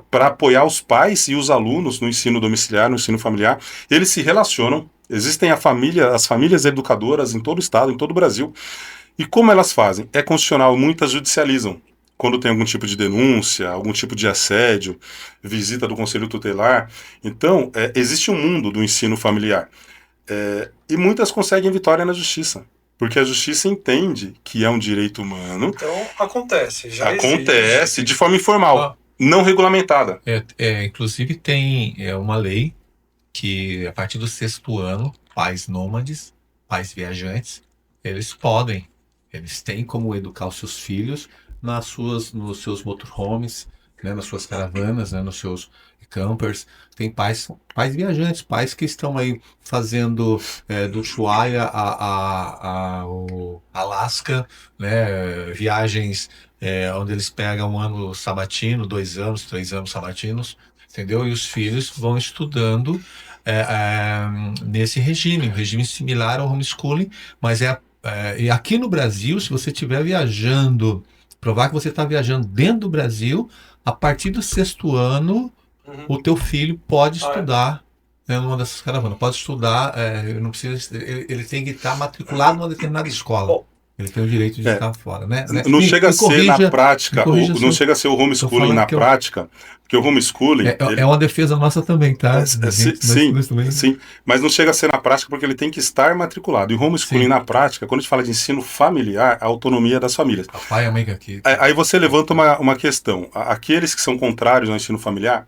para apoiar os pais e os alunos no ensino domiciliar, no ensino familiar. Eles se relacionam, existem as famílias educadoras em todo o estado, em todo o Brasil. E como elas fazem? É constitucional, muitas judicializam. Quando tem algum tipo de denúncia, algum tipo de assédio, visita do conselho tutelar. Então, existe um mundo do ensino familiar. E muitas conseguem vitória na justiça, porque a justiça entende que é um direito humano. Então, acontece. Acontece existe. de forma informal, não regulamentada. Inclusive tem uma lei que a partir do 6º ano, pais nômades, pais viajantes, eles têm como educar os seus filhos nos seus motorhomes, né, nas suas caravanas, né, nos seus campers. Tem pais viajantes, pais que estão aí fazendo do Ushuaia ao Alasca, né, viagens onde eles pegam um ano sabatino, 2 anos, 3 anos sabatinos, entendeu? E os filhos vão estudando nesse regime, um regime similar ao homeschooling, mas e aqui no Brasil, se você estiver viajando, provar que você está viajando dentro do Brasil, a partir do 6º ano, o teu filho pode estudar numa dessas caravanas. Pode estudar, não precisa, ele tem que estar matriculado numa determinada escola. Ele tem o direito de estar fora, né? Não chega a ser na prática, não chega a ser o homeschooling na prática, porque o homeschooling... É uma defesa nossa também, tá? Sim, mas não chega a ser na prática porque ele tem que estar matriculado. E o homeschooling na prática, quando a gente fala de ensino familiar, a autonomia das famílias. O pai e a mãe aqui. Aí você levanta uma questão. Aqueles que são contrários ao ensino familiar,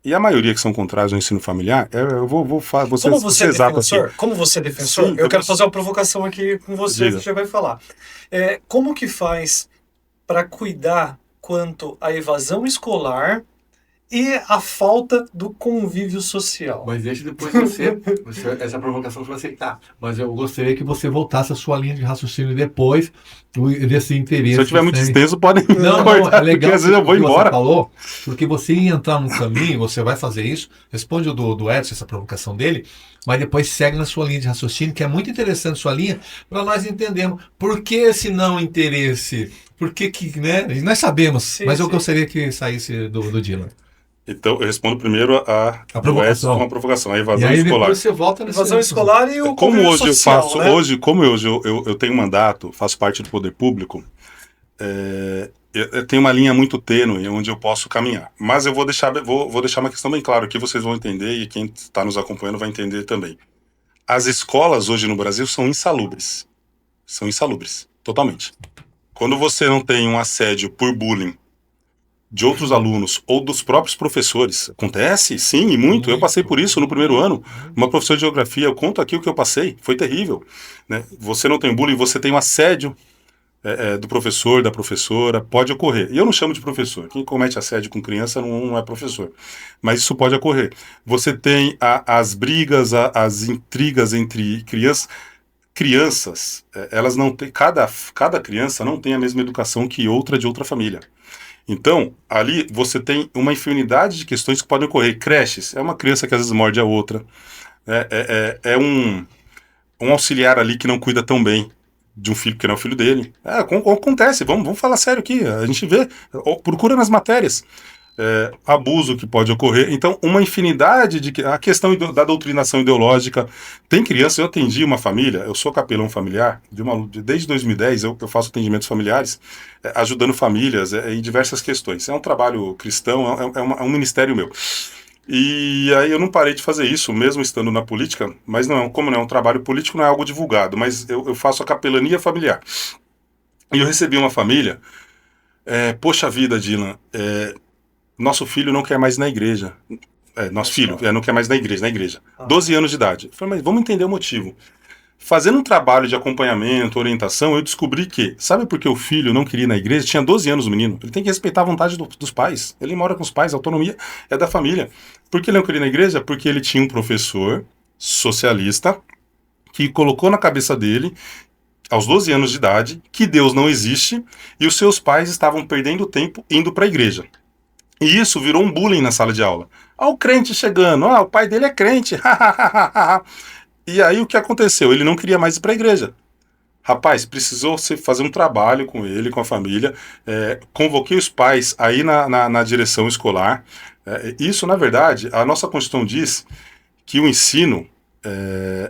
e a maioria que são contrários ao ensino familiar, eu vou ser exato aqui. Como você é defensor, Sim, eu quero fazer uma provocação aqui com você, que já vai falar. Como que faz para cuidar quanto à evasão escolar e a falta do convívio social? Mas deixa depois essa provocação você vai aceitar. Mas eu gostaria que você voltasse à sua linha de raciocínio depois desse interesse. Se eu tiver muito extenso, podem não, cortar, é legal, porque às vezes eu vou embora. Você falou, porque você ia entrar num caminho, você vai fazer isso, responde o do Edson, essa provocação dele, mas depois segue na sua linha de raciocínio, que é muito interessante sua linha, para nós entendermos por que esse não interesse, por que, né? Nós sabemos, mas eu gostaria que saísse do Dylan. Então, eu respondo primeiro a provocação. Uma provocação, a evasão e aí escolar. Depois você volta nessa evasão escolar e o como hoje social, eu faço, né? como hoje eu tenho mandato, faço parte do poder público, eu tenho uma linha muito tênue onde eu posso caminhar. Mas eu vou deixar uma questão bem clara que vocês vão entender e quem está nos acompanhando vai entender também. As escolas hoje no Brasil são insalubres. São insalubres, totalmente. Quando você não tem um assédio por bullying de outros alunos ou dos próprios professores. Acontece, sim, e muito. Eu passei por isso no primeiro ano. Uma professora de geografia, eu conto aqui o que eu passei. Foi terrível. Né? Você não tem bullying, você tem um assédio do professor, da professora. Pode ocorrer. E eu não chamo de professor. Quem comete assédio com criança não é professor. Mas isso pode ocorrer. Você tem as brigas, as intrigas entre crianças. Crianças, elas não têm... Cada criança não tem a mesma educação que outra de outra família. Então, ali você tem uma infinidade de questões que podem ocorrer. Creches, é uma criança que às vezes morde a outra. É um auxiliar ali que não cuida tão bem de um filho que não é o filho dele. Acontece, vamos falar sério aqui. A gente vê, procura nas matérias. Abuso que pode ocorrer. Então, uma infinidade a questão da doutrinação ideológica. Tem criança, eu atendi uma família, eu sou capelão familiar, desde 2010 eu faço atendimentos familiares, ajudando famílias em diversas questões. É um trabalho cristão, é um ministério meu. E aí eu não parei de fazer isso, mesmo estando na política, mas como não é um trabalho político, não é algo divulgado, mas eu faço a capelania familiar. E eu recebi uma família, poxa vida, Dylan, nosso filho não quer mais ir na igreja. Nosso filho não quer mais ir na igreja. 12 anos de idade. Eu falei, mas vamos entender o motivo. Fazendo um trabalho de acompanhamento, orientação, eu descobri que, sabe por que o filho não queria ir na igreja? Tinha 12 anos o menino. Ele tem que respeitar a vontade dos pais. Ele mora com os pais, a autonomia é da família. Por que ele não queria ir na igreja? Porque ele tinha um professor socialista que colocou na cabeça dele, aos 12 anos de idade, que Deus não existe e os seus pais estavam perdendo tempo indo para a igreja. E isso virou um bullying na sala de aula. Ó, o crente chegando, o pai dele é crente. E aí o que aconteceu? Ele não queria mais ir para a igreja. Rapaz, precisou você fazer um trabalho com ele, com a família. Convoquei os pais aí na direção escolar. Isso, na verdade, a nossa Constituição diz que o ensino,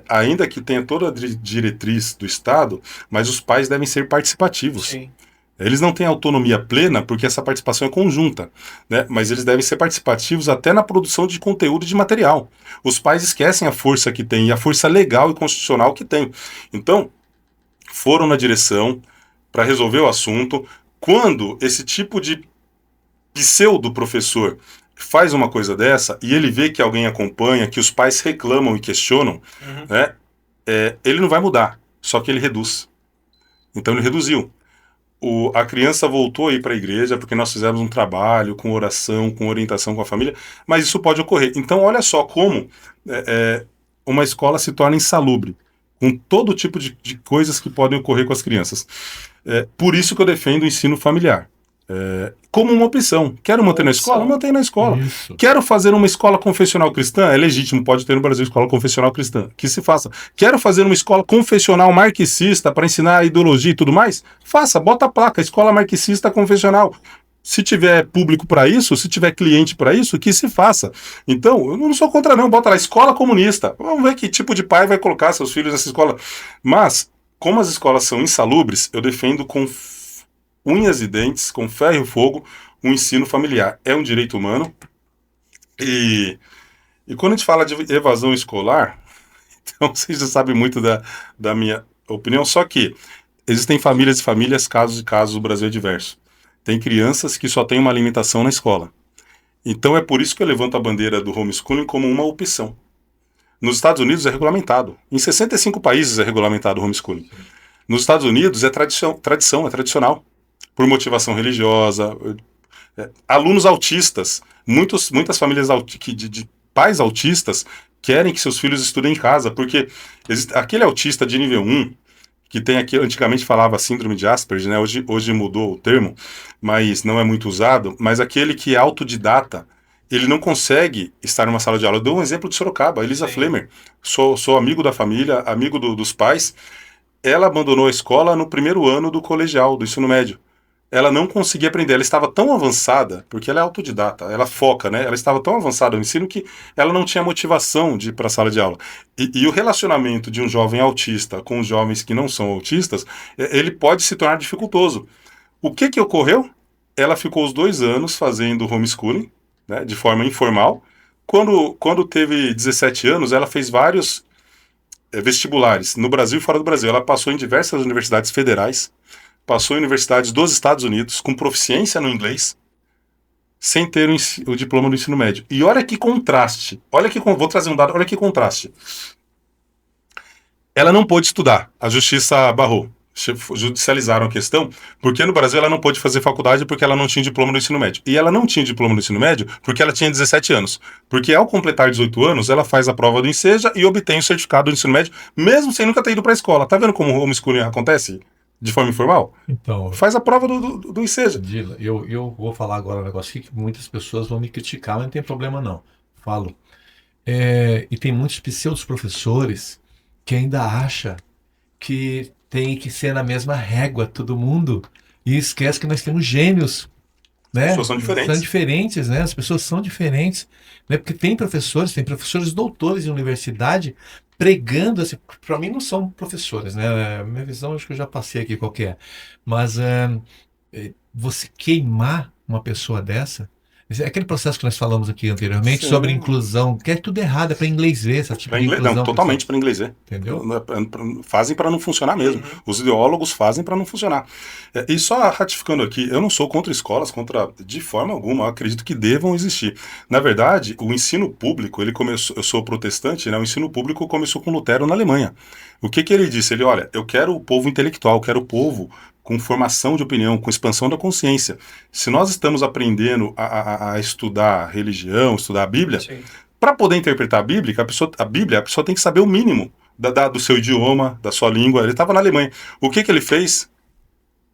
ainda que tenha toda a diretriz do Estado, mas os pais devem ser participativos. Sim. Eles não têm autonomia plena porque essa participação é conjunta, né? Mas eles devem ser participativos até na produção de conteúdo e de material. Os pais esquecem a força que tem e a força legal e constitucional que tem. Então, foram na direção para resolver o assunto. Quando esse tipo de pseudo-professor faz uma coisa dessa e ele vê que alguém acompanha, que os pais reclamam e questionam, né? Ele não vai mudar, só que ele reduz. Então ele reduziu. A criança voltou a ir para a igreja porque nós fizemos um trabalho com oração, com orientação com a família, mas isso pode ocorrer. Então, olha só como uma escola se torna insalubre, com todo tipo de coisas que podem ocorrer com as crianças. Por isso que eu defendo o ensino familiar. Como uma opção. Quero manter na escola? Mantém na escola. Isso. Quero fazer uma escola confessional cristã? É legítimo, pode ter no Brasil escola confessional cristã. Que se faça. Quero fazer uma escola confessional marxista para ensinar a ideologia e tudo mais? Faça, bota a placa, escola marxista confessional. Se tiver público para isso, se tiver cliente para isso, que se faça. Então, eu não sou contra não, bota lá, escola comunista. Vamos ver que tipo de pai vai colocar seus filhos nessa escola. Mas, como as escolas são insalubres, eu defendo com unhas e dentes, com ferro e fogo, um ensino familiar. É um direito humano. E quando a gente fala de evasão escolar, então vocês já sabem muito da minha opinião, só que existem famílias e famílias, casos e casos, o Brasil é diverso. Tem crianças que só têm uma alimentação na escola. Então é por isso que eu levanto a bandeira do homeschooling como uma opção. Nos Estados Unidos é regulamentado. Em 65 países é regulamentado o homeschooling. Nos Estados Unidos é tradição, é tradicional. Por motivação religiosa, alunos autistas, muitas famílias de pais autistas querem que seus filhos estudem em casa, porque aquele autista de nível 1, que tem aqui, antigamente falava síndrome de Asperger, né? Hoje mudou o termo, mas não é muito usado, mas aquele que é autodidata, ele não consegue estar numa sala de aula. Eu dou um exemplo de Sorocaba, a Elisa Flemer, sou amigo da família, amigo dos pais, ela abandonou a escola no primeiro ano do colegial, do ensino médio. Ela não conseguia aprender, ela estava tão avançada, porque ela é autodidata, ela foca, né? Ela estava tão avançada no ensino que ela não tinha motivação de ir para a sala de aula. E o relacionamento de um jovem autista com os jovens que não são autistas, ele pode se tornar dificultoso. O que ocorreu? Ela ficou os 2 anos fazendo homeschooling, né, de forma informal. Quando teve 17 anos, ela fez vários vestibulares, no Brasil e fora do Brasil. Ela passou em diversas universidades federais, passou em universidades dos Estados Unidos, com proficiência no inglês, sem ter o diploma do ensino médio. E olha que contraste. Vou trazer um dado, olha que contraste. Ela não pôde estudar, a justiça barrou. Judicializaram a questão, porque no Brasil ela não pôde fazer faculdade porque ela não tinha diploma do ensino médio. E ela não tinha diploma do ensino médio porque ela tinha 17 anos. Porque ao completar 18 anos, ela faz a prova do Enseja e obtém o certificado do ensino médio, mesmo sem nunca ter ido para a escola. Tá vendo como o homeschooling acontece? De forma informal? Então, faz a prova do Enseja. Dila, eu vou falar agora um negócio aqui que muitas pessoas vão me criticar, mas não tem problema não. Falo. E tem muitos pseudos professores que ainda acham que tem que ser na mesma régua todo mundo e esquece que nós temos gênios, né? As pessoas são diferentes. São diferentes, né? As pessoas são diferentes, né? Porque tem professores doutores em universidade pregando, assim, para mim não são professores, né? Minha visão acho que eu já passei aqui qual que é. Mas você queimar uma pessoa dessa, É aquele processo que nós falamos aqui anteriormente Sim. sobre inclusão, que é tudo errado, é para inglês ver esse tipo Pra de inglês, inclusão. não, totalmente para inglês ver. Entendeu? Fazem para não funcionar mesmo. Uhum. Os ideólogos fazem para não funcionar. E só ratificando aqui, eu não sou contra escolas, de forma alguma, eu acredito que devam existir. Na verdade, o ensino público, ele começou, eu sou protestante, né? O ensino público começou com Lutero na Alemanha. O que ele disse? Ele, olha, eu quero o povo intelectual, eu quero o povo com formação de opinião, com expansão da consciência. Se nós estamos aprendendo a estudar religião, estudar a Bíblia, Sim. para poder interpretar a Bíblia, a pessoa tem que saber o mínimo do seu idioma, da sua língua. Ele estava na Alemanha. O que ele fez?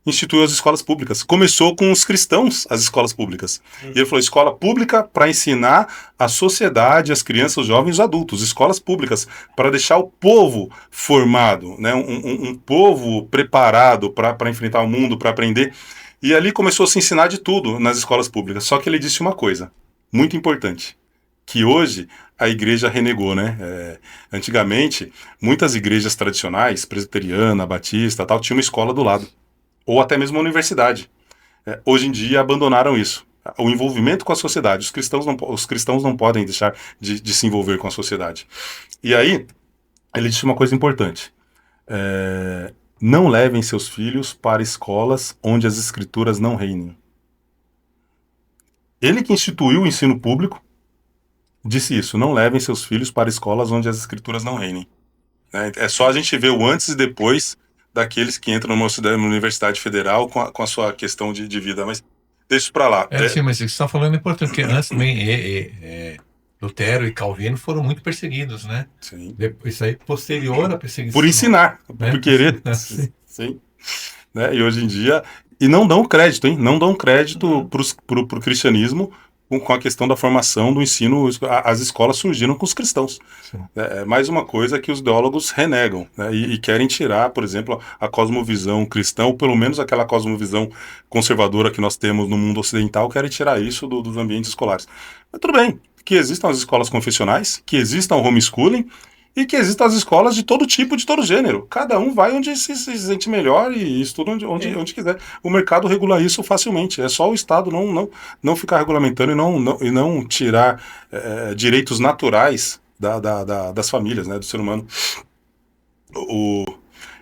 Instituiu as escolas públicas. Começou com os cristãos, as escolas públicas. E ele falou, escola pública para ensinar a sociedade, as crianças, os jovens, os adultos. Escolas públicas para deixar o povo formado, né? um povo preparado para enfrentar o mundo, para aprender. E ali começou a se ensinar de tudo nas escolas públicas. Só que ele disse uma coisa muito importante, que hoje a igreja renegou, né? Antigamente, muitas igrejas tradicionais, presbiteriana, batista, tal, tinha uma escola do lado, ou até mesmo uma universidade. Hoje em dia abandonaram isso. O envolvimento com a sociedade. Os cristãos não podem deixar de se envolver com a sociedade. E aí, ele disse uma coisa importante. Não levem seus filhos para escolas onde as escrituras não reinem. Ele que instituiu o ensino público, disse isso, não levem seus filhos para escolas onde as escrituras não reinem. É só a gente ver o antes e depois daqueles que entram numa universidade federal com a sua questão de vida, mas deixa isso para lá. Sim, mas isso que você está falando é importante, porque antes também Lutero e Calvino foram muito perseguidos, né? Sim. Isso aí posterior à perseguição. Por ensinar, né? por querer. Sim. Né? E hoje em dia, e não dão crédito, hein? Não dão crédito pro cristianismo com a questão da formação do ensino. As escolas surgiram com os cristãos. É mais uma coisa que os ideólogos renegam, né? E querem tirar, por exemplo, a cosmovisão cristã, ou pelo menos aquela cosmovisão conservadora que nós temos no mundo ocidental, querem tirar isso dos ambientes escolares. Mas tudo bem, que existam as escolas confessionais, que existam o homeschooling, e que existam as escolas de todo tipo, de todo gênero. Cada um vai onde se sente melhor e estuda onde quiser. O mercado regula isso facilmente. É só o Estado não ficar regulamentando e não tirar direitos naturais das famílias, né, do ser humano. Eu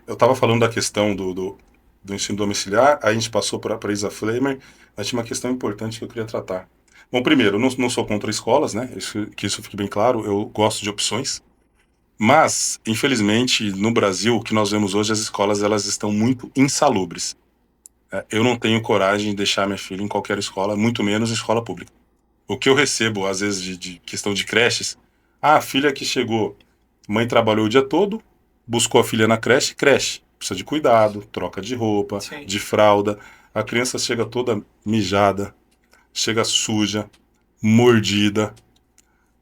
estava falando da questão do ensino domiciliar, aí a gente passou para a Isa Flamer, mas tinha uma questão importante que eu queria tratar. Bom, primeiro, eu não sou contra escolas, né, que isso fique bem claro, eu gosto de opções. Mas, infelizmente, no Brasil, o que nós vemos hoje, as escolas elas estão muito insalubres. Eu não tenho coragem de deixar minha filha em qualquer escola, muito menos em escola pública. O que eu recebo, às vezes, de questão de creches, a filha que chegou, mãe trabalhou o dia todo, buscou a filha na creche, precisa de cuidado, troca de roupa, Sim. de fralda, a criança chega toda mijada, chega suja, mordida,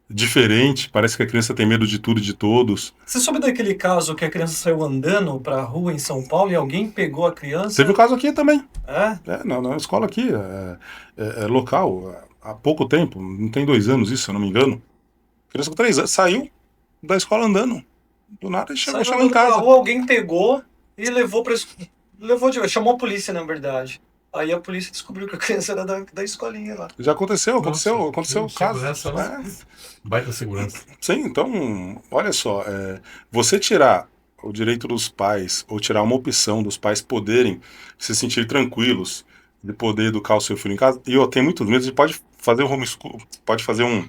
diferente, parece que a criança tem medo de tudo e de todos. Você soube daquele caso que a criança saiu andando pra rua em São Paulo e alguém pegou a criança? Teve um caso aqui também. Na escola aqui, local, há pouco tempo, não tem 2 anos isso, se eu não me engano. A criança com 3 anos saiu da escola andando. Do nada e chegou em casa. Rua, alguém pegou e levou chamou a polícia, na verdade. Aí a polícia descobriu que a criança era da escolinha lá. Já aconteceu o caso. Segurança, baita segurança. Sim, então, olha só, você tirar o direito dos pais, ou tirar uma opção dos pais poderem se sentir tranquilos, de poder educar o seu filho em casa, e eu tenho muitos medos, pode fazer um homeschool, pode fazer um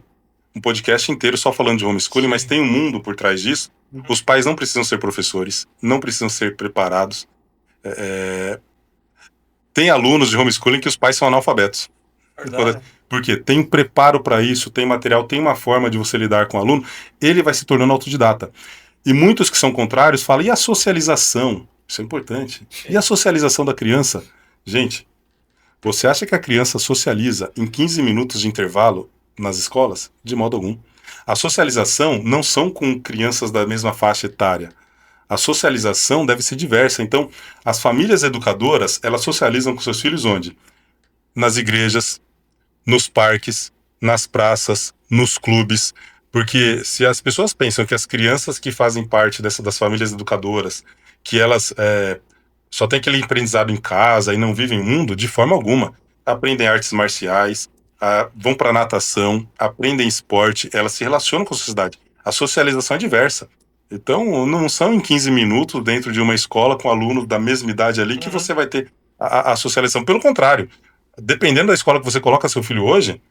podcast inteiro só falando de homeschooling, mas tem um mundo por trás disso. Os pais não precisam ser professores, não precisam ser preparados. Tem alunos de homeschooling que os pais são analfabetos. Verdade. Porque tem preparo para isso, tem material, tem uma forma de você lidar com o aluno, ele vai se tornando autodidata. E muitos que são contrários falam, e a socialização? Isso é importante. E a socialização da criança? Gente, você acha que a criança socializa em 15 minutos de intervalo nas escolas? De modo algum. A socialização não são com crianças da mesma faixa etária. A socialização deve ser diversa. Então, as famílias educadoras, elas socializam com seus filhos onde? Nas igrejas, nos parques, nas praças, nos clubes. Porque se as pessoas pensam que as crianças que fazem parte das famílias educadoras, que elas só têm aquele aprendizado em casa e não vivem o mundo, de forma alguma. Aprendem artes marciais, vão para natação, aprendem esporte, elas se relacionam com a sociedade. A socialização é diversa. Então, não são em 15 minutos dentro de uma escola com alunos da mesma idade ali que você vai ter a socialização. Pelo contrário, dependendo da escola que você coloca seu filho hoje,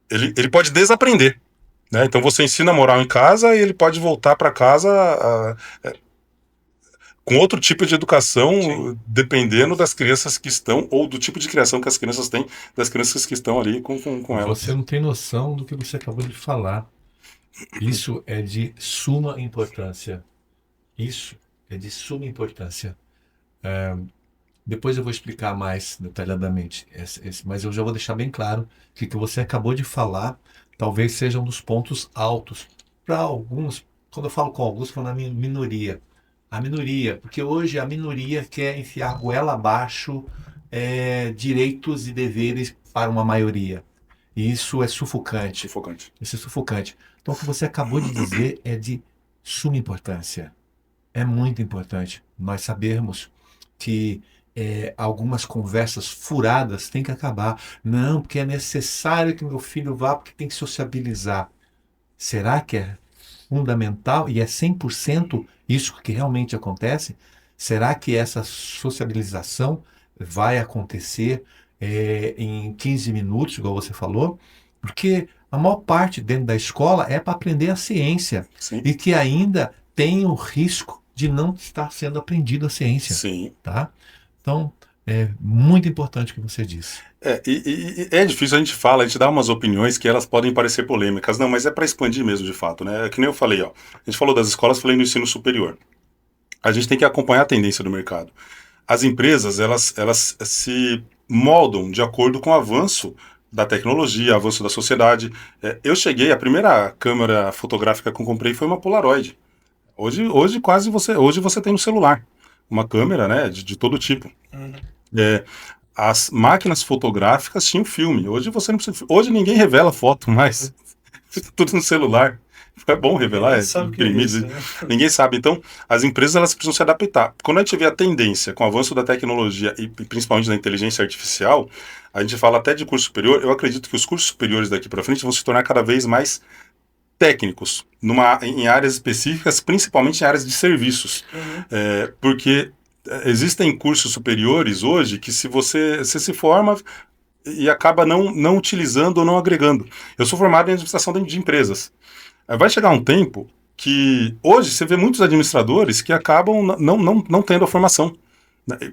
ele pode desaprender, né? Então, você ensina moral em casa e ele pode voltar para casa com outro tipo de educação, Sim. dependendo das crianças que estão, ou do tipo de criação que as crianças têm, das crianças que estão ali com elas. Você não tem noção do que você acabou de falar. Isso é de suma importância. Isso é de suma importância. Depois eu vou explicar mais detalhadamente, mas eu já vou deixar bem claro que o que você acabou de falar talvez seja um dos pontos altos. Para alguns, quando eu falo com alguns, eu falo na minoria. A minoria, porque hoje a minoria quer enfiar goela abaixo direitos e deveres para uma maioria. E isso é sufocante. Sufocante. Isso é sufocante. Então, o que você acabou de dizer é de suma importância. É muito importante nós sabermos que algumas conversas furadas têm que acabar. Não, porque é necessário que meu filho vá, porque tem que sociabilizar. Será que é fundamental e é 100% isso que realmente acontece? Será que essa sociabilização vai acontecer em 15 minutos, igual você falou? Porque a maior parte dentro da escola é para aprender a ciência Sim. e que ainda tem o risco de não estar sendo aprendida a ciência, Sim. tá? Então, é muito importante o que você disse. E é difícil, a gente dá umas opiniões que elas podem parecer polêmicas, não, mas é para expandir mesmo de fato, né? É que nem eu falei, ó. A gente falou das escolas, falei no ensino superior. A gente tem que acompanhar a tendência do mercado. As empresas, elas se moldam de acordo com o avanço da tecnologia, avanço da sociedade. A primeira câmera fotográfica que eu comprei foi uma Polaroid. Hoje você tem no celular uma câmera, né, de todo tipo. Uhum. As máquinas fotográficas tinham filme. Hoje você não precisa. Hoje ninguém revela foto mais. Fica tudo no celular. É bom revelar, Ninguém sabe o que é imprimir. isso, né? Ninguém sabe. Então, as empresas elas precisam se adaptar. Quando a gente vê a tendência com o avanço da tecnologia e principalmente da inteligência artificial, a gente fala até de curso superior. Eu acredito que os cursos superiores daqui para frente vão se tornar cada vez mais técnicos, em áreas específicas, principalmente em áreas de serviços. Porque existem cursos superiores hoje que se você se forma e acaba não utilizando ou não agregando. Eu sou formado em administração de empresas. Vai chegar um tempo que hoje você vê muitos administradores que acabam não tendo a formação.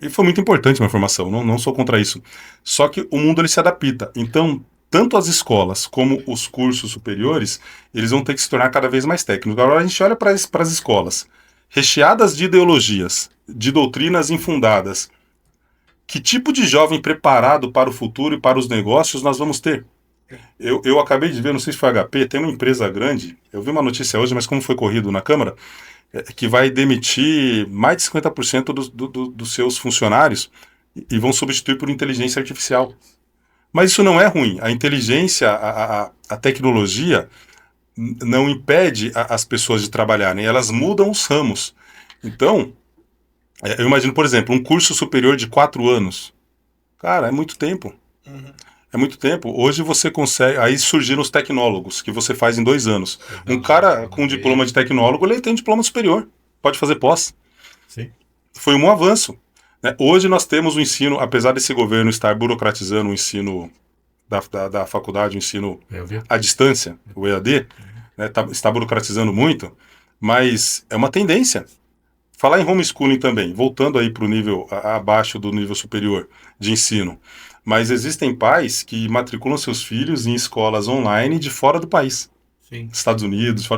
E foi muito importante a minha formação, não sou contra isso. Só que o mundo ele se adapta. Então, tanto as escolas como os cursos superiores, eles vão ter que se tornar cada vez mais técnicos. Agora a gente olha para as escolas, recheadas de ideologias, de doutrinas infundadas. Que tipo de jovem preparado para o futuro e para os negócios nós vamos ter? Eu acabei de ver, não sei se foi HP, tem uma empresa grande, eu vi uma notícia hoje, mas como foi corrido na Câmara, que vai demitir mais de 50% dos seus funcionários e vão substituir por inteligência artificial. Mas isso não é ruim. A inteligência, a tecnologia não impede as pessoas de trabalharem, elas mudam os ramos. Então, eu imagino, por exemplo, um curso superior de 4 anos. Cara, é muito tempo. É muito tempo. Hoje você consegue. Aí surgiram os tecnólogos, que você faz em 2 anos. Um cara com diploma de tecnólogo, ele tem diploma superior. Pode fazer pós. Sim. Foi um avanço. Né? Hoje nós temos o ensino, apesar desse governo estar burocratizando o ensino da faculdade, o ensino à distância, o EAD, né? Está burocratizando muito, mas é uma tendência. Falar em homeschooling também, voltando aí para o nível abaixo do nível superior de ensino. Mas existem pais que matriculam seus filhos em escolas online de fora do país. Sim. Estados Unidos,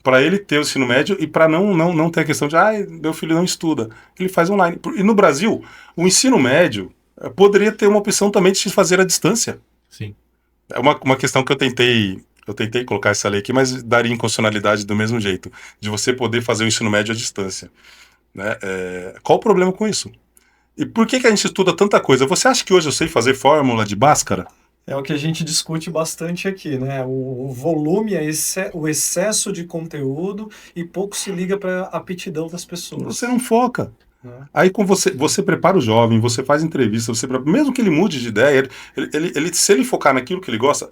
para ele ter o ensino médio e para não ter a questão de meu filho não estuda. Ele faz online. E no Brasil, o ensino médio poderia ter uma opção também de se fazer à distância. Sim. É uma questão que eu tentei colocar essa lei aqui, mas daria inconstitucionalidade do mesmo jeito, de você poder fazer o ensino médio à distância. Né? Qual o problema com isso? E por que a gente estuda tanta coisa? Você acha que hoje eu sei fazer fórmula de Bhaskara? É o que a gente discute bastante aqui, né? O volume, o excesso de conteúdo e pouco se liga para a aptidão das pessoas. Você não foca. Aí com você prepara o jovem, você faz entrevista, mesmo que ele mude de ideia, se ele focar naquilo que ele gosta.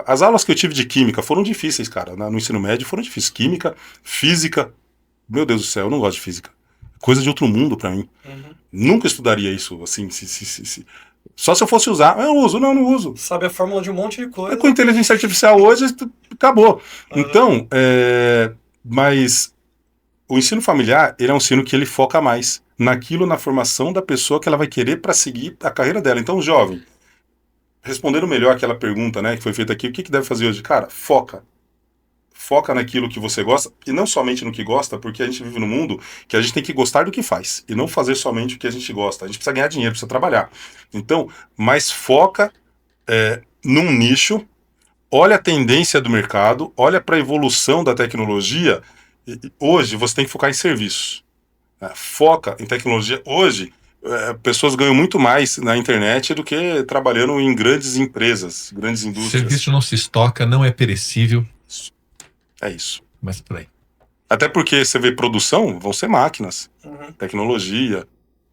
As aulas que eu tive de química foram difíceis, cara, no ensino médio foram difíceis. Química, física, meu Deus do céu, eu não gosto de física. Coisa de outro mundo pra mim. Nunca estudaria isso, assim, só se eu fosse usar. Eu uso, não uso. Sabe a fórmula de um monte de coisa. Com inteligência artificial hoje, acabou. Então, mas o ensino familiar, ele é um ensino que ele foca mais na formação da pessoa que ela vai querer para seguir a carreira dela. Então, jovem, respondendo melhor aquela pergunta, né, que foi feita aqui, o que deve fazer hoje? Cara, foca. Foca naquilo que você gosta, e não somente no que gosta, porque a gente vive num mundo que a gente tem que gostar do que faz, e não fazer somente o que a gente gosta. A gente precisa ganhar dinheiro, precisa trabalhar. Então, mas foca num nicho, olha a tendência do mercado, olha para a evolução da tecnologia. Hoje, você tem que focar em serviços. Foca em tecnologia. Hoje, pessoas ganham muito mais na internet do que trabalhando em grandes empresas, grandes indústrias. Serviço não se estoca, não é perecível. É isso. Mas por aí. Até porque você vê produção, vão ser máquinas, tecnologia,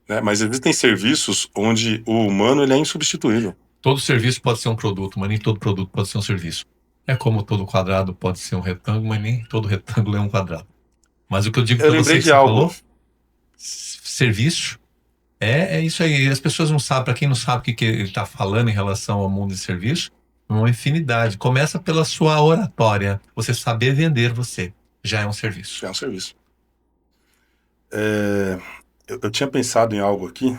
né? Mas existem serviços onde o humano ele é insubstituível. Todo serviço pode ser um produto, mas nem todo produto pode ser um serviço. É como todo quadrado pode ser um retângulo, mas nem todo retângulo é um quadrado. Mas o que eu digo para você que você falou, serviço, é isso aí. As pessoas não sabem, para quem não sabe o que ele está falando em relação ao mundo de serviço, uma infinidade. Começa pela sua oratória. Você saber vender você já é um serviço. Já é um serviço. Eu tinha pensado em algo aqui.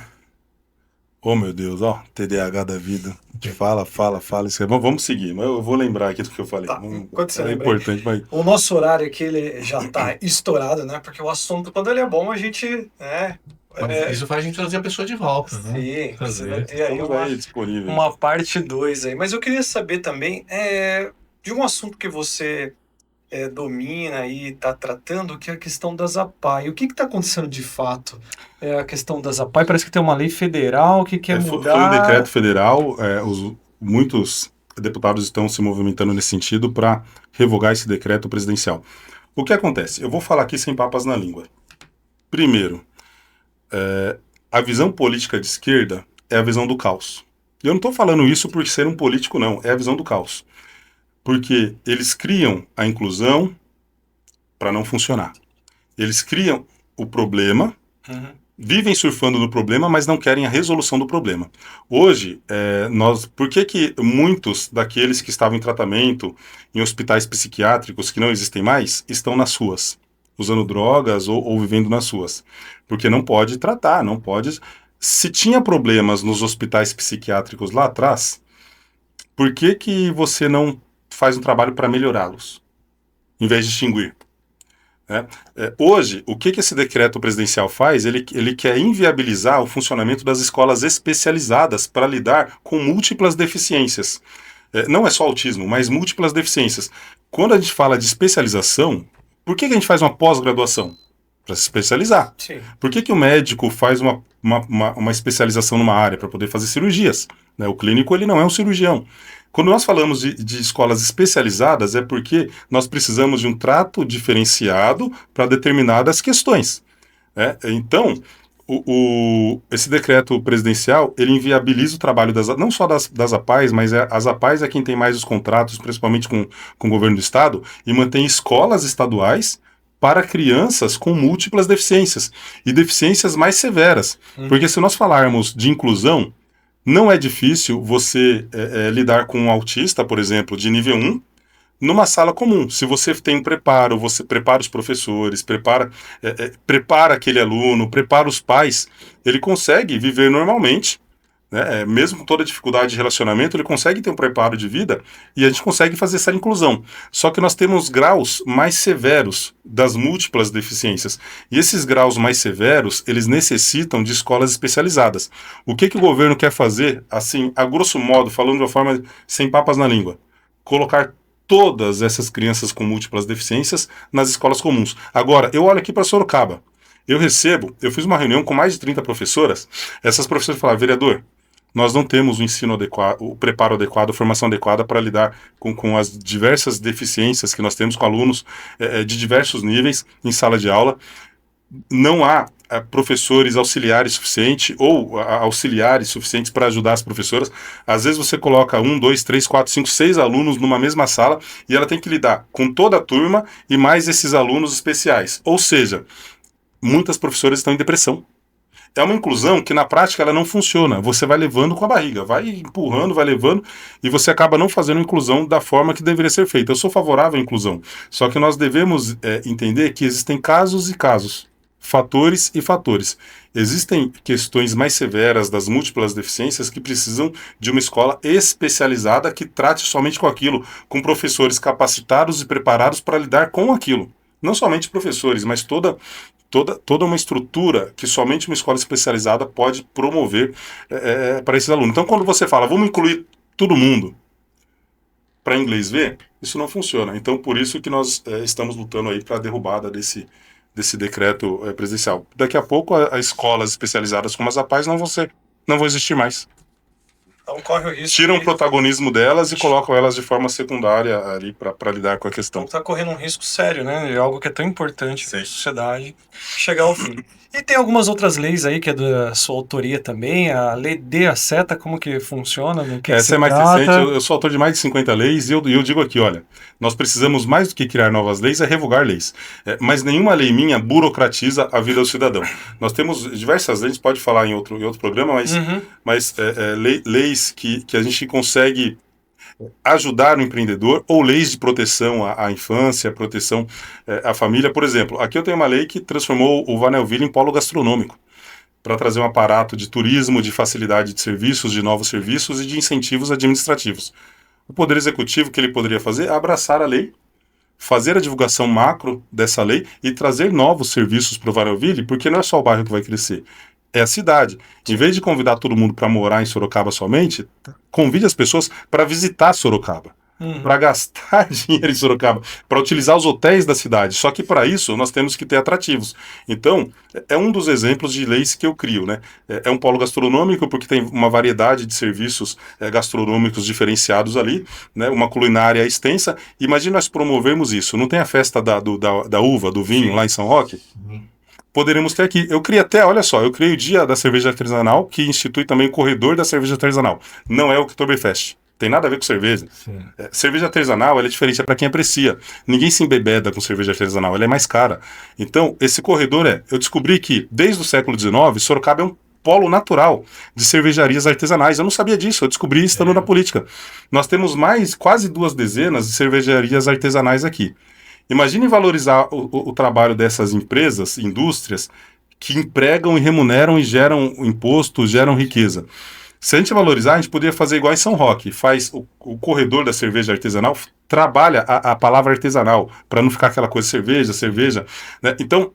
Oh, meu Deus, TDAH da vida. Fala, escreve. Vamos seguir, mas eu vou lembrar aqui do que eu falei. Tá, enquanto você lembra importante, mas... O nosso horário aqui ele já tá estourado, né? Porque o assunto, quando ele é bom, a gente... Isso faz a gente trazer a pessoa de volta, né? Sim, você vai ter aí disponível. uma parte 2 aí. Mas eu queria saber também de um assunto que você domina e está tratando, que é a questão das APAI. O que está acontecendo de fato? A questão das APAI, parece que tem uma lei federal que quer mudar... Foi um decreto federal, muitos deputados estão se movimentando nesse sentido para revogar esse decreto presidencial. O que acontece? Eu vou falar aqui sem papas na língua. Primeiro, a visão política de esquerda é a visão do caos. E eu não estou falando isso por ser um político, não. É a visão do caos. Porque eles criam a inclusão para não funcionar. Eles criam o problema, vivem surfando no problema, mas não querem a resolução do problema. Hoje, por que muitos daqueles que estavam em tratamento em hospitais psiquiátricos que não existem mais, estão nas ruas? Usando drogas ou vivendo nas ruas? Porque não pode tratar, não pode... Se tinha problemas nos hospitais psiquiátricos lá atrás, por que você não faz um trabalho para melhorá-los, em vez de extinguir? Hoje, o que esse decreto presidencial faz? Ele quer inviabilizar o funcionamento das escolas especializadas para lidar com múltiplas deficiências. Não é só autismo, mas múltiplas deficiências. Quando a gente fala de especialização, por que a gente faz uma pós-graduação? Para se especializar. Sim. Por que o médico faz uma especialização numa área? Para poder fazer cirurgias. O clínico ele não é um cirurgião. Quando nós falamos de escolas especializadas, é porque nós precisamos de um trato diferenciado para determinadas questões. Então, esse decreto presidencial, ele inviabiliza o trabalho não só das APAES, mas as APAES é quem tem mais os contratos, principalmente com o governo do estado, e mantém escolas estaduais para crianças com múltiplas deficiências, e deficiências mais severas. Porque se nós falarmos de inclusão, não é difícil você lidar com um autista, por exemplo, de nível 1, numa sala comum. Se você tem um preparo, você prepara os professores, prepara aquele aluno, prepara os pais, ele consegue viver normalmente, né? Mesmo com toda a dificuldade de relacionamento, ele consegue ter um preparo de vida e a gente consegue fazer essa inclusão. Só que nós temos graus mais severos das múltiplas deficiências. E esses graus mais severos, eles necessitam de escolas especializadas. O que o governo quer fazer, assim, a grosso modo, falando de uma forma sem papas na língua? Colocar todas essas crianças com múltiplas deficiências nas escolas comuns. Agora, eu olho aqui para Sorocaba. Eu fiz uma reunião com mais de 30 professoras. Essas professoras falaram: vereador, nós não temos o ensino adequado, o preparo adequado, a formação adequada para lidar com as diversas deficiências que nós temos com alunos de diversos níveis em sala de aula. Não há professores auxiliares suficientes ou auxiliares suficientes para ajudar as professoras. Às vezes você coloca 1, 2, 3, 4, 5, 6 alunos numa mesma sala e ela tem que lidar com toda a turma e mais esses alunos especiais. Ou seja, muitas professoras estão em depressão. É uma inclusão que na prática ela não funciona. Você vai levando com a barriga, vai empurrando, vai levando e você acaba não fazendo a inclusão da forma que deveria ser feita. Eu sou favorável à inclusão, só que nós devemos entender que existem casos e casos, fatores e fatores. Existem questões mais severas das múltiplas deficiências que precisam de uma escola especializada que trate somente com aquilo, com professores capacitados e preparados para lidar com aquilo. Não somente professores, mas toda uma estrutura que somente uma escola especializada pode promover para esses alunos. Então, quando você fala, vamos incluir todo mundo para inglês ver, isso não funciona. Então, por isso que nós estamos lutando aí para a derrubada desse decreto presidencial. Daqui a pouco, as escolas especializadas como as APAES não vão existir mais. Então corre o risco. Tiram o protagonismo delas e colocam elas de forma secundária ali para lidar com a questão. Então tá correndo um risco sério, né? De algo que é tão importante para a sociedade chegar ao fim. E tem algumas outras leis aí que é da sua autoria também, a lei D, a seta, como que funciona? No que Essa se é mais trata? recente, eu sou autor de mais de 50 leis e eu digo aqui, olha, nós precisamos mais do que criar novas leis, é revogar leis. Mas nenhuma lei minha burocratiza a vida do cidadão. Nós temos diversas leis, a gente pode falar em outro programa, mas leis que a gente consegue ajudar o empreendedor ou leis de proteção à infância, proteção à família. Por exemplo, aqui eu tenho uma lei que transformou o Vanelville em polo gastronômico para trazer um aparato de turismo, de facilidade de serviços, de novos serviços e de incentivos administrativos. O Poder Executivo, que ele poderia fazer, é abraçar a lei, fazer a divulgação macro dessa lei e trazer novos serviços para o Vanelville, porque não é só o bairro que vai crescer, é a cidade. Em vez de convidar todo mundo para morar em Sorocaba somente, convide as pessoas para visitar Sorocaba, para gastar dinheiro em Sorocaba, para utilizar os hotéis da cidade. Só que para isso nós temos que ter atrativos. Então, é um dos exemplos de leis que eu crio, né? É um polo gastronômico porque tem uma variedade de serviços gastronômicos diferenciados ali, né? Uma culinária extensa. Imagina nós promovermos isso. Não tem a festa da uva, do vinho lá em São Roque? Poderemos ter aqui. Eu criei até, olha só, eu criei o Dia da Cerveja Artesanal, que institui também o Corredor da Cerveja Artesanal. Não é o Oktoberfest. Tem nada a ver com cerveja. Cerveja artesanal, ela é diferente, é para quem aprecia. Ninguém se embebeda com cerveja artesanal, ela é mais cara. Então, esse corredor eu descobri que, desde o século XIX, Sorocaba é um polo natural de cervejarias artesanais. Eu não sabia disso, eu descobri estando na política. Nós temos quase 2 dezenas de cervejarias artesanais aqui. Imagine valorizar o trabalho dessas empresas, indústrias, que empregam e remuneram e geram imposto, geram riqueza. Se a gente valorizar, a gente poderia fazer igual em São Roque. Faz o corredor da cerveja artesanal, trabalha a palavra artesanal, para não ficar aquela coisa cerveja, né? Então,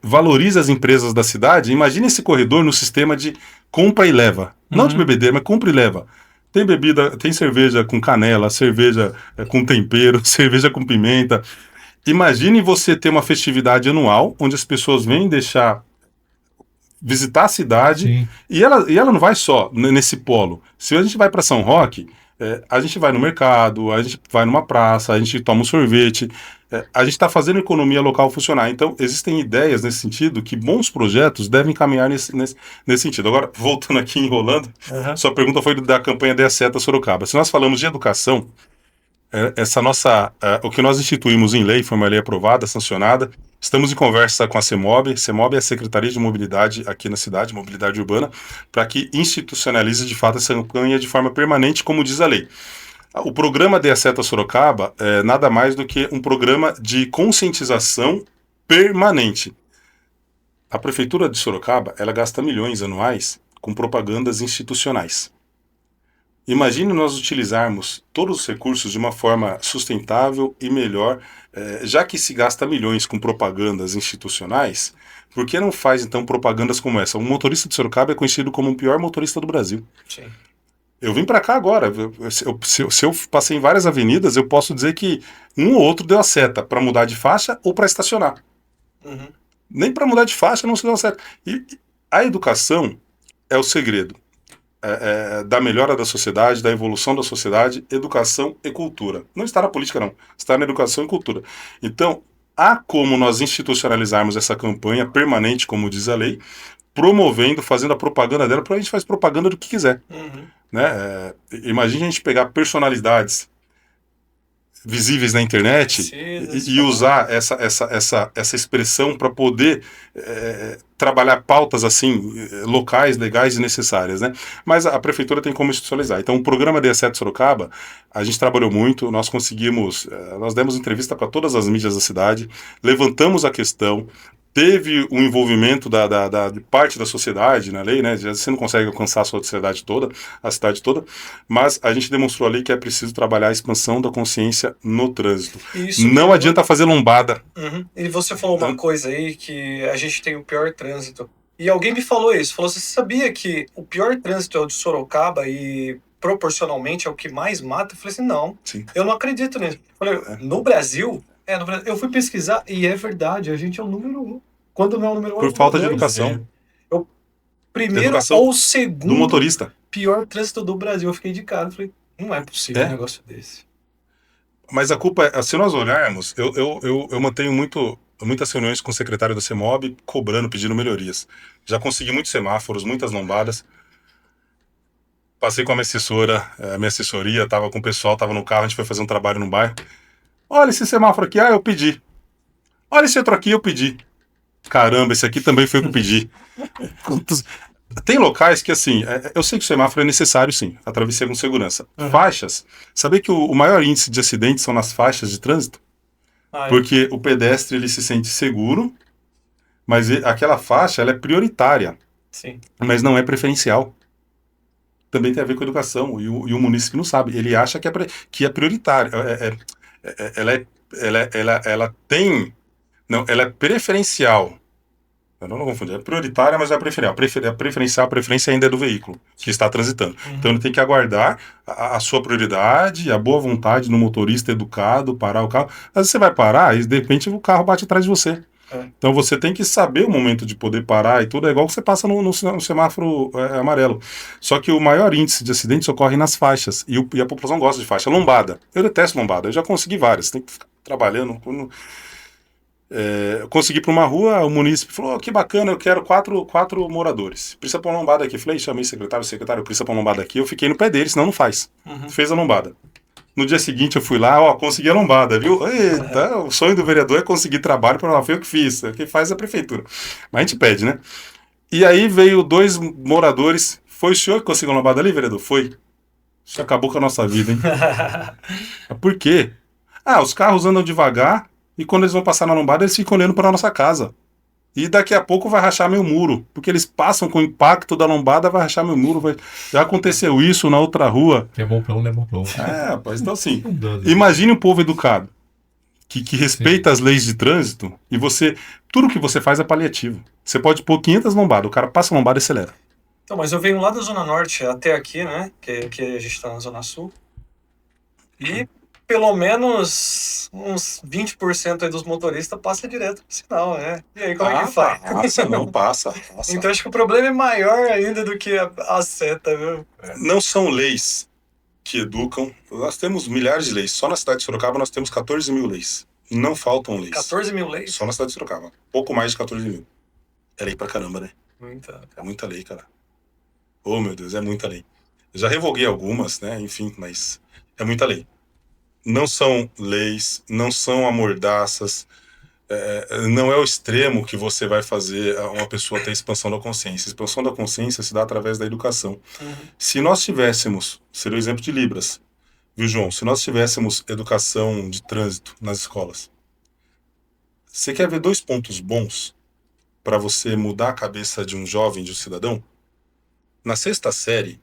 valoriza as empresas da cidade. Imagine esse corredor no sistema de compra e leva. Não de bebedeira, mas compra e leva. Tem bebida, tem cerveja com canela, cerveja com tempero, cerveja com pimenta. Imagine você ter uma festividade anual, onde as pessoas vêm visitar a cidade, e ela não vai só nesse polo. Se a gente vai para São Roque, a gente vai no mercado, a gente vai numa praça, a gente toma um sorvete, a gente está fazendo a economia local funcionar. Então, existem ideias nesse sentido que bons projetos devem caminhar nesse sentido. Agora, voltando aqui, enrolando, sua pergunta foi da campanha Dê a Seta Sorocaba. Se nós falamos de educação, o que nós instituímos em lei, foi uma lei aprovada, sancionada. Estamos em conversa com a CEMOB. CEMOB é a Secretaria de Mobilidade aqui na cidade, Mobilidade Urbana, para que institucionalize de fato essa campanha de forma permanente, como diz a lei. O programa Dê a Seta Sorocaba é nada mais do que um programa de conscientização permanente. A Prefeitura de Sorocaba, ela gasta milhões anuais com propagandas institucionais. Imagine nós utilizarmos todos os recursos de uma forma sustentável e melhor, já que se gasta milhões com propagandas institucionais, por que não faz então propagandas como essa? Um motorista de Sorocaba é conhecido como o pior motorista do Brasil. Sim. Eu vim para cá agora, se eu passei em várias avenidas, eu posso dizer que um ou outro deu a seta para mudar de faixa ou para estacionar. Nem para mudar de faixa não se deu a seta. E a educação é o segredo. Da melhora da sociedade, da evolução da sociedade, educação e cultura. Não está na política, não. Está na educação e cultura. Então, há como nós institucionalizarmos essa campanha permanente, como diz a lei, promovendo, fazendo a propaganda dela, porque a gente faz propaganda do que quiser. Uhum. Né? Imagina a gente pegar personalidades visíveis na internet Conhecidas, e usar essa expressão para poder trabalhar pautas assim locais, legais e necessárias, né? Mas a prefeitura tem como institucionalizar. Então, o programa D7 Sorocaba, a gente trabalhou muito, nós conseguimos, nós demos entrevista para todas as mídias da cidade, levantamos a questão, teve o envolvimento de parte da sociedade na lei, né? Você não consegue alcançar a sociedade toda, a cidade toda, mas a gente demonstrou ali que é preciso trabalhar a expansão da consciência no trânsito. Isso me Não levou- adianta fazer lombada. Uhum. E você falou uma coisa aí que a gente tem o pior trânsito. E alguém me falou isso. Falou: você sabia que o pior trânsito é o de Sorocaba e proporcionalmente é o que mais mata? Eu falei assim: não, Sim. eu não acredito nisso. Eu falei: no Brasil? No Brasil. Eu fui pesquisar e é verdade, a gente é o número 1. Quando não é o número 1, Por falta de educação. Primeiro Educação ou do segundo motorista. pior trânsito do Brasil. Eu fiquei de cara. Eu falei: não é possível um negócio desse. Mas a culpa é, se nós olharmos, eu mantenho muitas reuniões com o secretário da CEMOB cobrando, pedindo melhorias. Já consegui muitos semáforos, muitas lombadas. Passei com a minha assessoria, tava com o pessoal, tava no carro, a gente foi fazer um trabalho no bairro. Olha esse semáforo aqui, eu pedi. Olha esse outro aqui, eu pedi. Caramba, esse aqui também foi o que eu pedi. Tem locais que, assim, eu sei que o semáforo é necessário, sim, a travessia com segurança. Uhum. Faixas, saber que o maior índice de acidentes são nas faixas de trânsito? Porque o pedestre, ele se sente seguro, mas aquela faixa, ela é prioritária, Sim. mas não é preferencial. Também tem a ver com a educação, e o munícipe não sabe, ele acha que é prioritário. Ela tem... Não, ela é preferencial. Eu não vou confundir. É prioritária, mas é preferencial. A preferência ainda é do veículo que está transitando. Uhum. Então ele tem que aguardar a sua prioridade, a boa vontade do motorista educado, parar o carro. Às vezes você vai parar e de repente o carro bate atrás de você. Então você tem que saber o momento de poder parar e tudo. É igual que você passa no semáforo amarelo. Só que o maior índice de acidentes ocorre nas faixas. E a população gosta de faixa. Lombada. Eu detesto lombada. Eu já consegui várias. Tem que ficar trabalhando. Eu consegui para uma rua, o munícipe falou: que bacana, eu quero quatro moradores. Precisa pôr uma lombada aqui. Falei: chamei o secretário, precisa pôr uma lombada aqui. Eu fiquei no pé dele, senão não faz. Uhum. Fez a lombada. No dia seguinte eu fui lá, consegui a lombada, viu? Eita, o sonho do vereador é conseguir trabalho para não foi eu que fiz. Quem faz é a prefeitura. Mas a gente pede, né? E aí veio 2 moradores. Foi o senhor que conseguiu a lombada ali, vereador? Foi. Isso acabou com a nossa vida, hein? Por quê? Os carros andam devagar e quando eles vão passar na lombada, eles ficam olhando para a nossa casa. E daqui a pouco vai rachar meu muro, porque eles passam com o impacto da lombada, vai rachar meu muro. Já aconteceu isso na outra rua. É bom para um, não é bom para outro. Rapaz, então assim, imagine um povo educado, que respeita as leis de trânsito, e tudo que você faz é paliativo. Você pode pôr 500 lombadas, o cara passa a lombada e acelera. Então, mas eu venho lá da Zona Norte até aqui, né? Que a gente tá na Zona Sul. E pelo menos uns 20% aí dos motoristas passa direto pro sinal, né? E aí, como é que faz? Passa. Então, acho que o problema é maior ainda do que a seta, viu? Não são leis que educam. Nós temos milhares de leis. Só na cidade de Sorocaba nós temos 14 mil leis. Não faltam leis. 14 mil leis? Só na cidade de Sorocaba. Pouco mais de 14 mil. É lei pra caramba, né? É muita lei, cara. Oh, meu Deus, é muita lei. Eu já revoguei algumas, né? Enfim, mas é muita lei. Não são leis, não são amordaças, não é o extremo que você vai fazer uma pessoa ter expansão da consciência. A expansão da consciência se dá através da educação. Uhum. Se nós tivéssemos, seria o exemplo de Libras, viu, João? Se nós tivéssemos educação de trânsito nas escolas, você quer ver 2 pontos bons para você mudar a cabeça de um jovem, de um cidadão? Na 6ª série,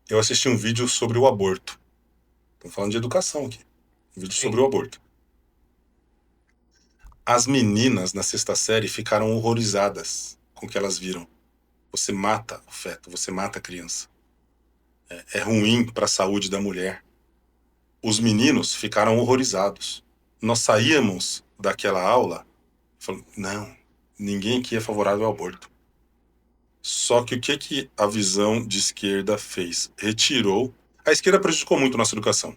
eu assisti um vídeo sobre o aborto. Estamos falando de educação aqui. Um vídeo sobre o aborto. As meninas na 6ª série ficaram horrorizadas com o que elas viram. Você mata o feto, você mata a criança. É ruim para a saúde da mulher. Os meninos ficaram horrorizados. Nós saíamos daquela aula falando: não, ninguém aqui é favorável ao aborto. Só que o que a visão de esquerda fez? Retirou. A esquerda prejudicou muito nossa educação.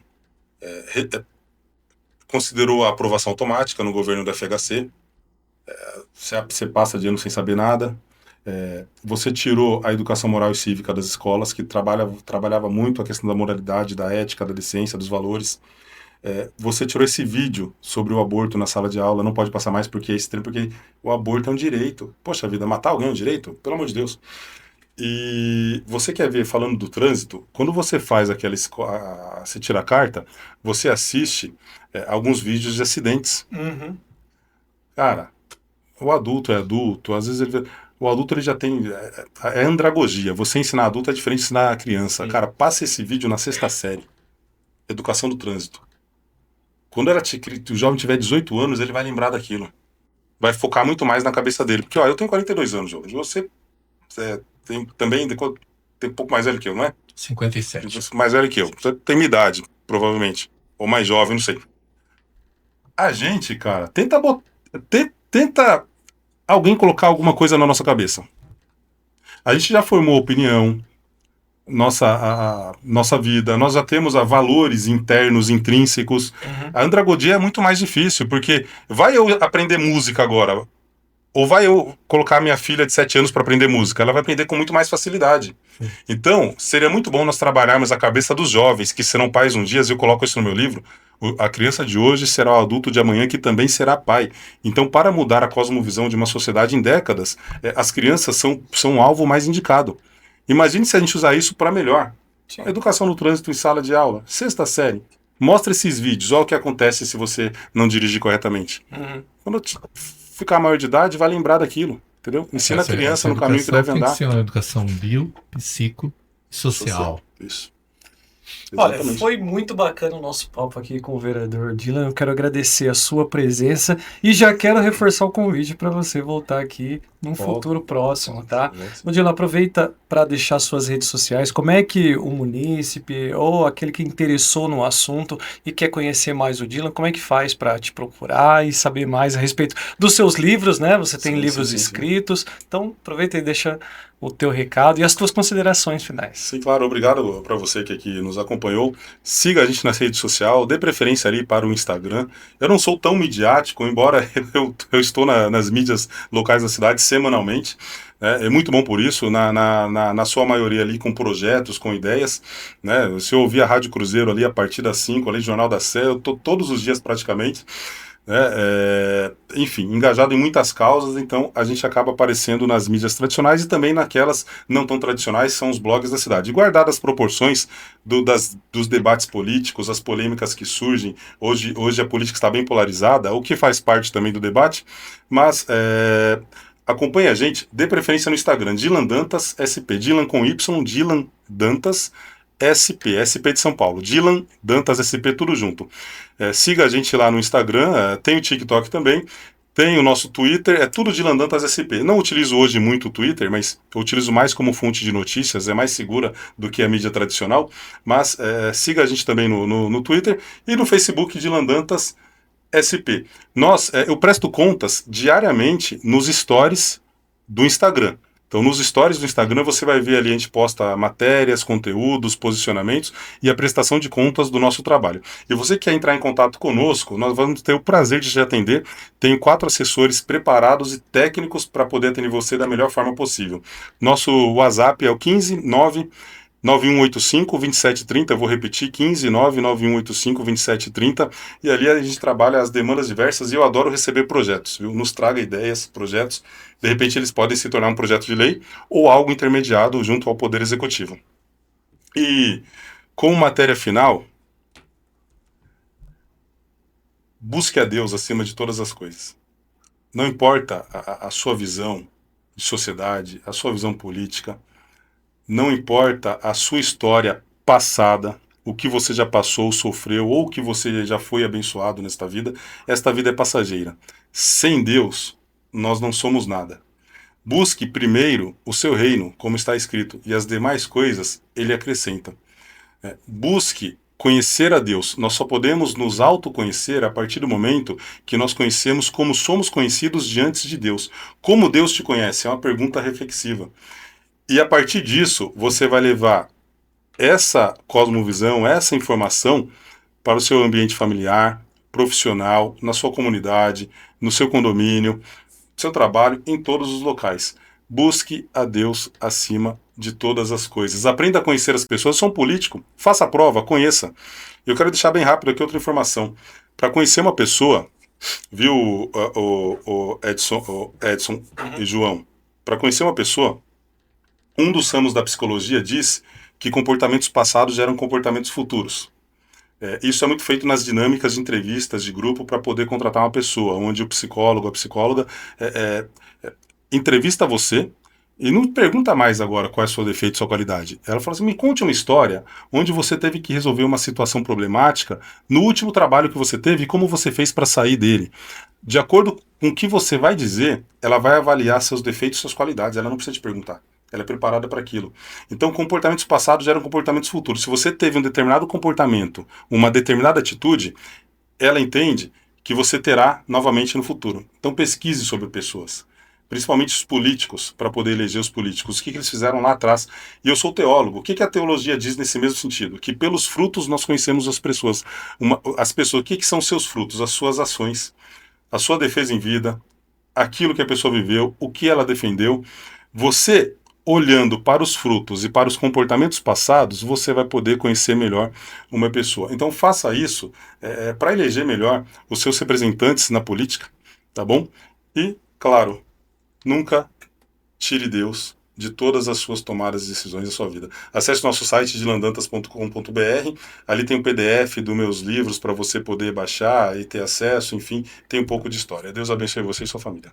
considerou a aprovação automática no governo do FHC. Você passa de ano sem saber nada. Você tirou a educação moral e cívica das escolas, que trabalhava muito a questão da moralidade, da ética, da decência, dos valores. Você tirou esse vídeo sobre o aborto na sala de aula, não pode passar mais porque é extremo, porque o aborto é um direito. Poxa vida, matar alguém é um direito? Pelo amor de Deus. E você quer ver, falando do trânsito, quando você faz você tira a carta, você assiste alguns vídeos de acidentes. Uhum. Cara, o adulto é adulto, às vezes o adulto ele já tem. É andragogia. Você ensinar adulto é diferente de ensinar a criança. Sim. Cara, passa esse vídeo na 6ª série. Educação do trânsito. Quando o jovem tiver 18 anos, ele vai lembrar daquilo. Vai focar muito mais na cabeça dele. Porque, ó, eu tenho 42 anos, jovem. Você também tem um pouco mais velho que eu, não é? 57. Mais velho que eu. Você tem minha idade, provavelmente. Ou mais jovem, não sei. A gente, cara, tenta alguém colocar alguma coisa na nossa cabeça. A gente já formou opinião, nossa vida, nós já temos valores internos, intrínsecos. Uhum. A andragogia é muito mais difícil, porque vai eu aprender música agora, ou vai eu colocar minha filha de 7 anos para aprender música, ela vai aprender com muito mais facilidade. Então, seria muito bom nós trabalharmos a cabeça dos jovens, que serão pais um dia, e eu coloco isso no meu livro. A criança de hoje será o adulto de amanhã, que também será pai. Então, para mudar a cosmovisão de uma sociedade em décadas, as crianças são o alvo mais indicado. Imagine se a gente usar isso para melhor. Sim. Educação no trânsito em sala de aula, 6ª série. Mostra esses vídeos, olha o que acontece se você não dirigir corretamente. Uhum. Quando ficar maior de idade, vai lembrar daquilo, entendeu? Ensina a criança no caminho que deve andar. Tem que ser uma educação biopsicossocial. Isso. Olha, Exatamente. foi muito bacana o nosso papo aqui com o vereador Dylan. Eu quero agradecer a sua presença e já quero reforçar o convite para você voltar aqui num futuro próximo, tá? O Dylan, aproveita para deixar suas redes sociais. Como é que o munícipe ou aquele que interessou no assunto e quer conhecer mais o Dylan, como é que faz para te procurar e saber mais a respeito dos seus livros, né? Você tem livros escritos. Então, aproveita e deixa o teu recado e as tuas considerações finais. Sim, claro. Obrigado para você que aqui nos acompanhou. Siga a gente nas redes sociais, dê preferência ali para o Instagram. Eu não sou tão midiático, embora eu estou nas mídias locais da cidade semanalmente. É muito bom por isso, na sua maioria ali com projetos, com ideias. Né? Se eu ouvir a Rádio Cruzeiro ali a partir das 5, ali, Jornal da Sé, eu estou todos os dias praticamente. Enfim, engajado em muitas causas, então a gente acaba aparecendo nas mídias tradicionais e também naquelas não tão tradicionais, são os blogs da cidade. E guardadas as proporções dos debates políticos, as polêmicas que surgem, hoje a política está bem polarizada, o que faz parte também do debate, mas acompanhe a gente, dê preferência no Instagram, Dylan Dantas SP, Dylan com Y, Dylan Dantas SP de São Paulo, Dylan Dantas SP, tudo junto. Siga a gente lá no Instagram, tem o TikTok também, tem o nosso Twitter, é tudo Dylan Dantas SP. Não utilizo hoje muito o Twitter, mas eu utilizo mais como fonte de notícias, é mais segura do que a mídia tradicional, mas siga a gente também no Twitter e no Facebook Dylan Dantas SP. Eu presto contas diariamente nos stories do Instagram. Então, nos stories do Instagram, você vai ver ali, a gente posta matérias, conteúdos, posicionamentos e a prestação de contas do nosso trabalho. E você que quer entrar em contato conosco, nós vamos ter o prazer de te atender. Tenho 4 assessores preparados e técnicos para poder atender você da melhor forma possível. Nosso WhatsApp é o 1599185-2730, eu vou repetir, 1599185-2730, e ali a gente trabalha as demandas diversas e eu adoro receber projetos, viu? Nos traga ideias, projetos, de repente eles podem se tornar um projeto de lei ou algo intermediado junto ao Poder Executivo. E como matéria final, busque a Deus acima de todas as coisas. Não importa a sua visão de sociedade, a sua visão política, não importa a sua história passada, o que você já passou, sofreu, ou o que você já foi abençoado nesta vida, esta vida é passageira. Sem Deus, nós não somos nada. Busque primeiro o seu reino, como está escrito, e as demais coisas ele acrescenta. Busque conhecer a Deus. Nós só podemos nos autoconhecer a partir do momento que nós conhecemos como somos conhecidos diante de Deus. Como Deus te conhece? É uma pergunta reflexiva. E a partir disso, você vai levar essa cosmovisão, essa informação para o seu ambiente familiar, profissional, na sua comunidade, no seu condomínio, seu trabalho, em todos os locais. Busque a Deus acima de todas as coisas. Aprenda a conhecer as pessoas. Eu sou um político, faça a prova, conheça. Eu quero deixar bem rápido aqui outra informação. Para conhecer uma pessoa, viu, Edson e João? Para conhecer uma pessoa, um dos ramos da psicologia diz que comportamentos passados geram comportamentos futuros. Isso é muito feito nas dinâmicas de entrevistas de grupo para poder contratar uma pessoa, onde o psicólogo, a psicóloga entrevista você e não pergunta mais agora qual é o seu defeito, sua qualidade. Ela fala assim, me conte uma história onde você teve que resolver uma situação problemática no último trabalho que você teve e como você fez para sair dele. De acordo com o que você vai dizer, ela vai avaliar seus defeitos e suas qualidades, ela não precisa te perguntar. Ela é preparada para aquilo. Então, comportamentos passados geram comportamentos futuros. Se você teve um determinado comportamento, uma determinada atitude, ela entende que você terá novamente no futuro. Então, pesquise sobre pessoas, principalmente os políticos, para poder eleger os políticos. O que eles fizeram lá atrás. E eu sou teólogo. O que a teologia diz nesse mesmo sentido? Que pelos frutos nós conhecemos as pessoas. O que são os seus frutos? As suas ações, a sua defesa em vida, aquilo que a pessoa viveu, o que ela defendeu. Você, olhando para os frutos e para os comportamentos passados, você vai poder conhecer melhor uma pessoa. Então faça isso para eleger melhor os seus representantes na política, tá bom? E, claro, nunca tire Deus de todas as suas tomadas de decisões da sua vida. Acesse nosso site dilandantas.com.br, ali tem o PDF dos meus livros para você poder baixar e ter acesso, enfim, tem um pouco de história. Deus abençoe você e sua família.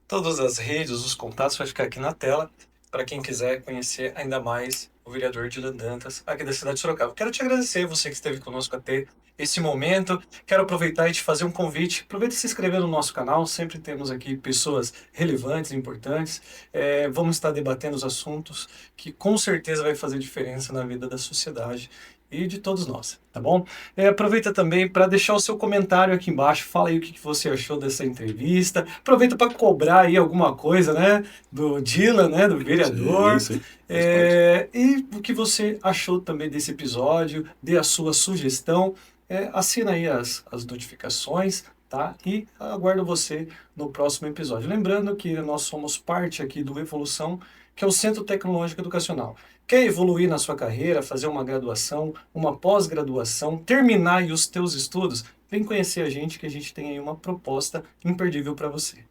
Todas as redes, os contatos vai ficar aqui na tela para quem quiser conhecer ainda mais o vereador Dylan Dantas aqui da cidade de Sorocaba. Quero te agradecer, você que esteve conosco até esse momento. Quero aproveitar e te fazer um convite. Aproveita e se inscrever no nosso canal. Sempre temos aqui pessoas relevantes, importantes. Vamos estar debatendo os assuntos que com certeza vai fazer diferença na vida da sociedade e de todos nós, tá bom? Aproveita também para deixar o seu comentário aqui embaixo, fala aí o que você achou dessa entrevista, aproveita para cobrar aí alguma coisa, né, do Dylan, né, do vereador, Sim. E o que você achou também desse episódio, dê a sua sugestão, assina aí as notificações, tá? E aguardo você no próximo episódio. Lembrando que nós somos parte aqui do Evolução, que é o Centro Tecnológico Educacional. Quer evoluir na sua carreira, fazer uma graduação, uma pós-graduação, terminar aí os teus estudos? Vem conhecer a gente que a gente tem aí uma proposta imperdível para você.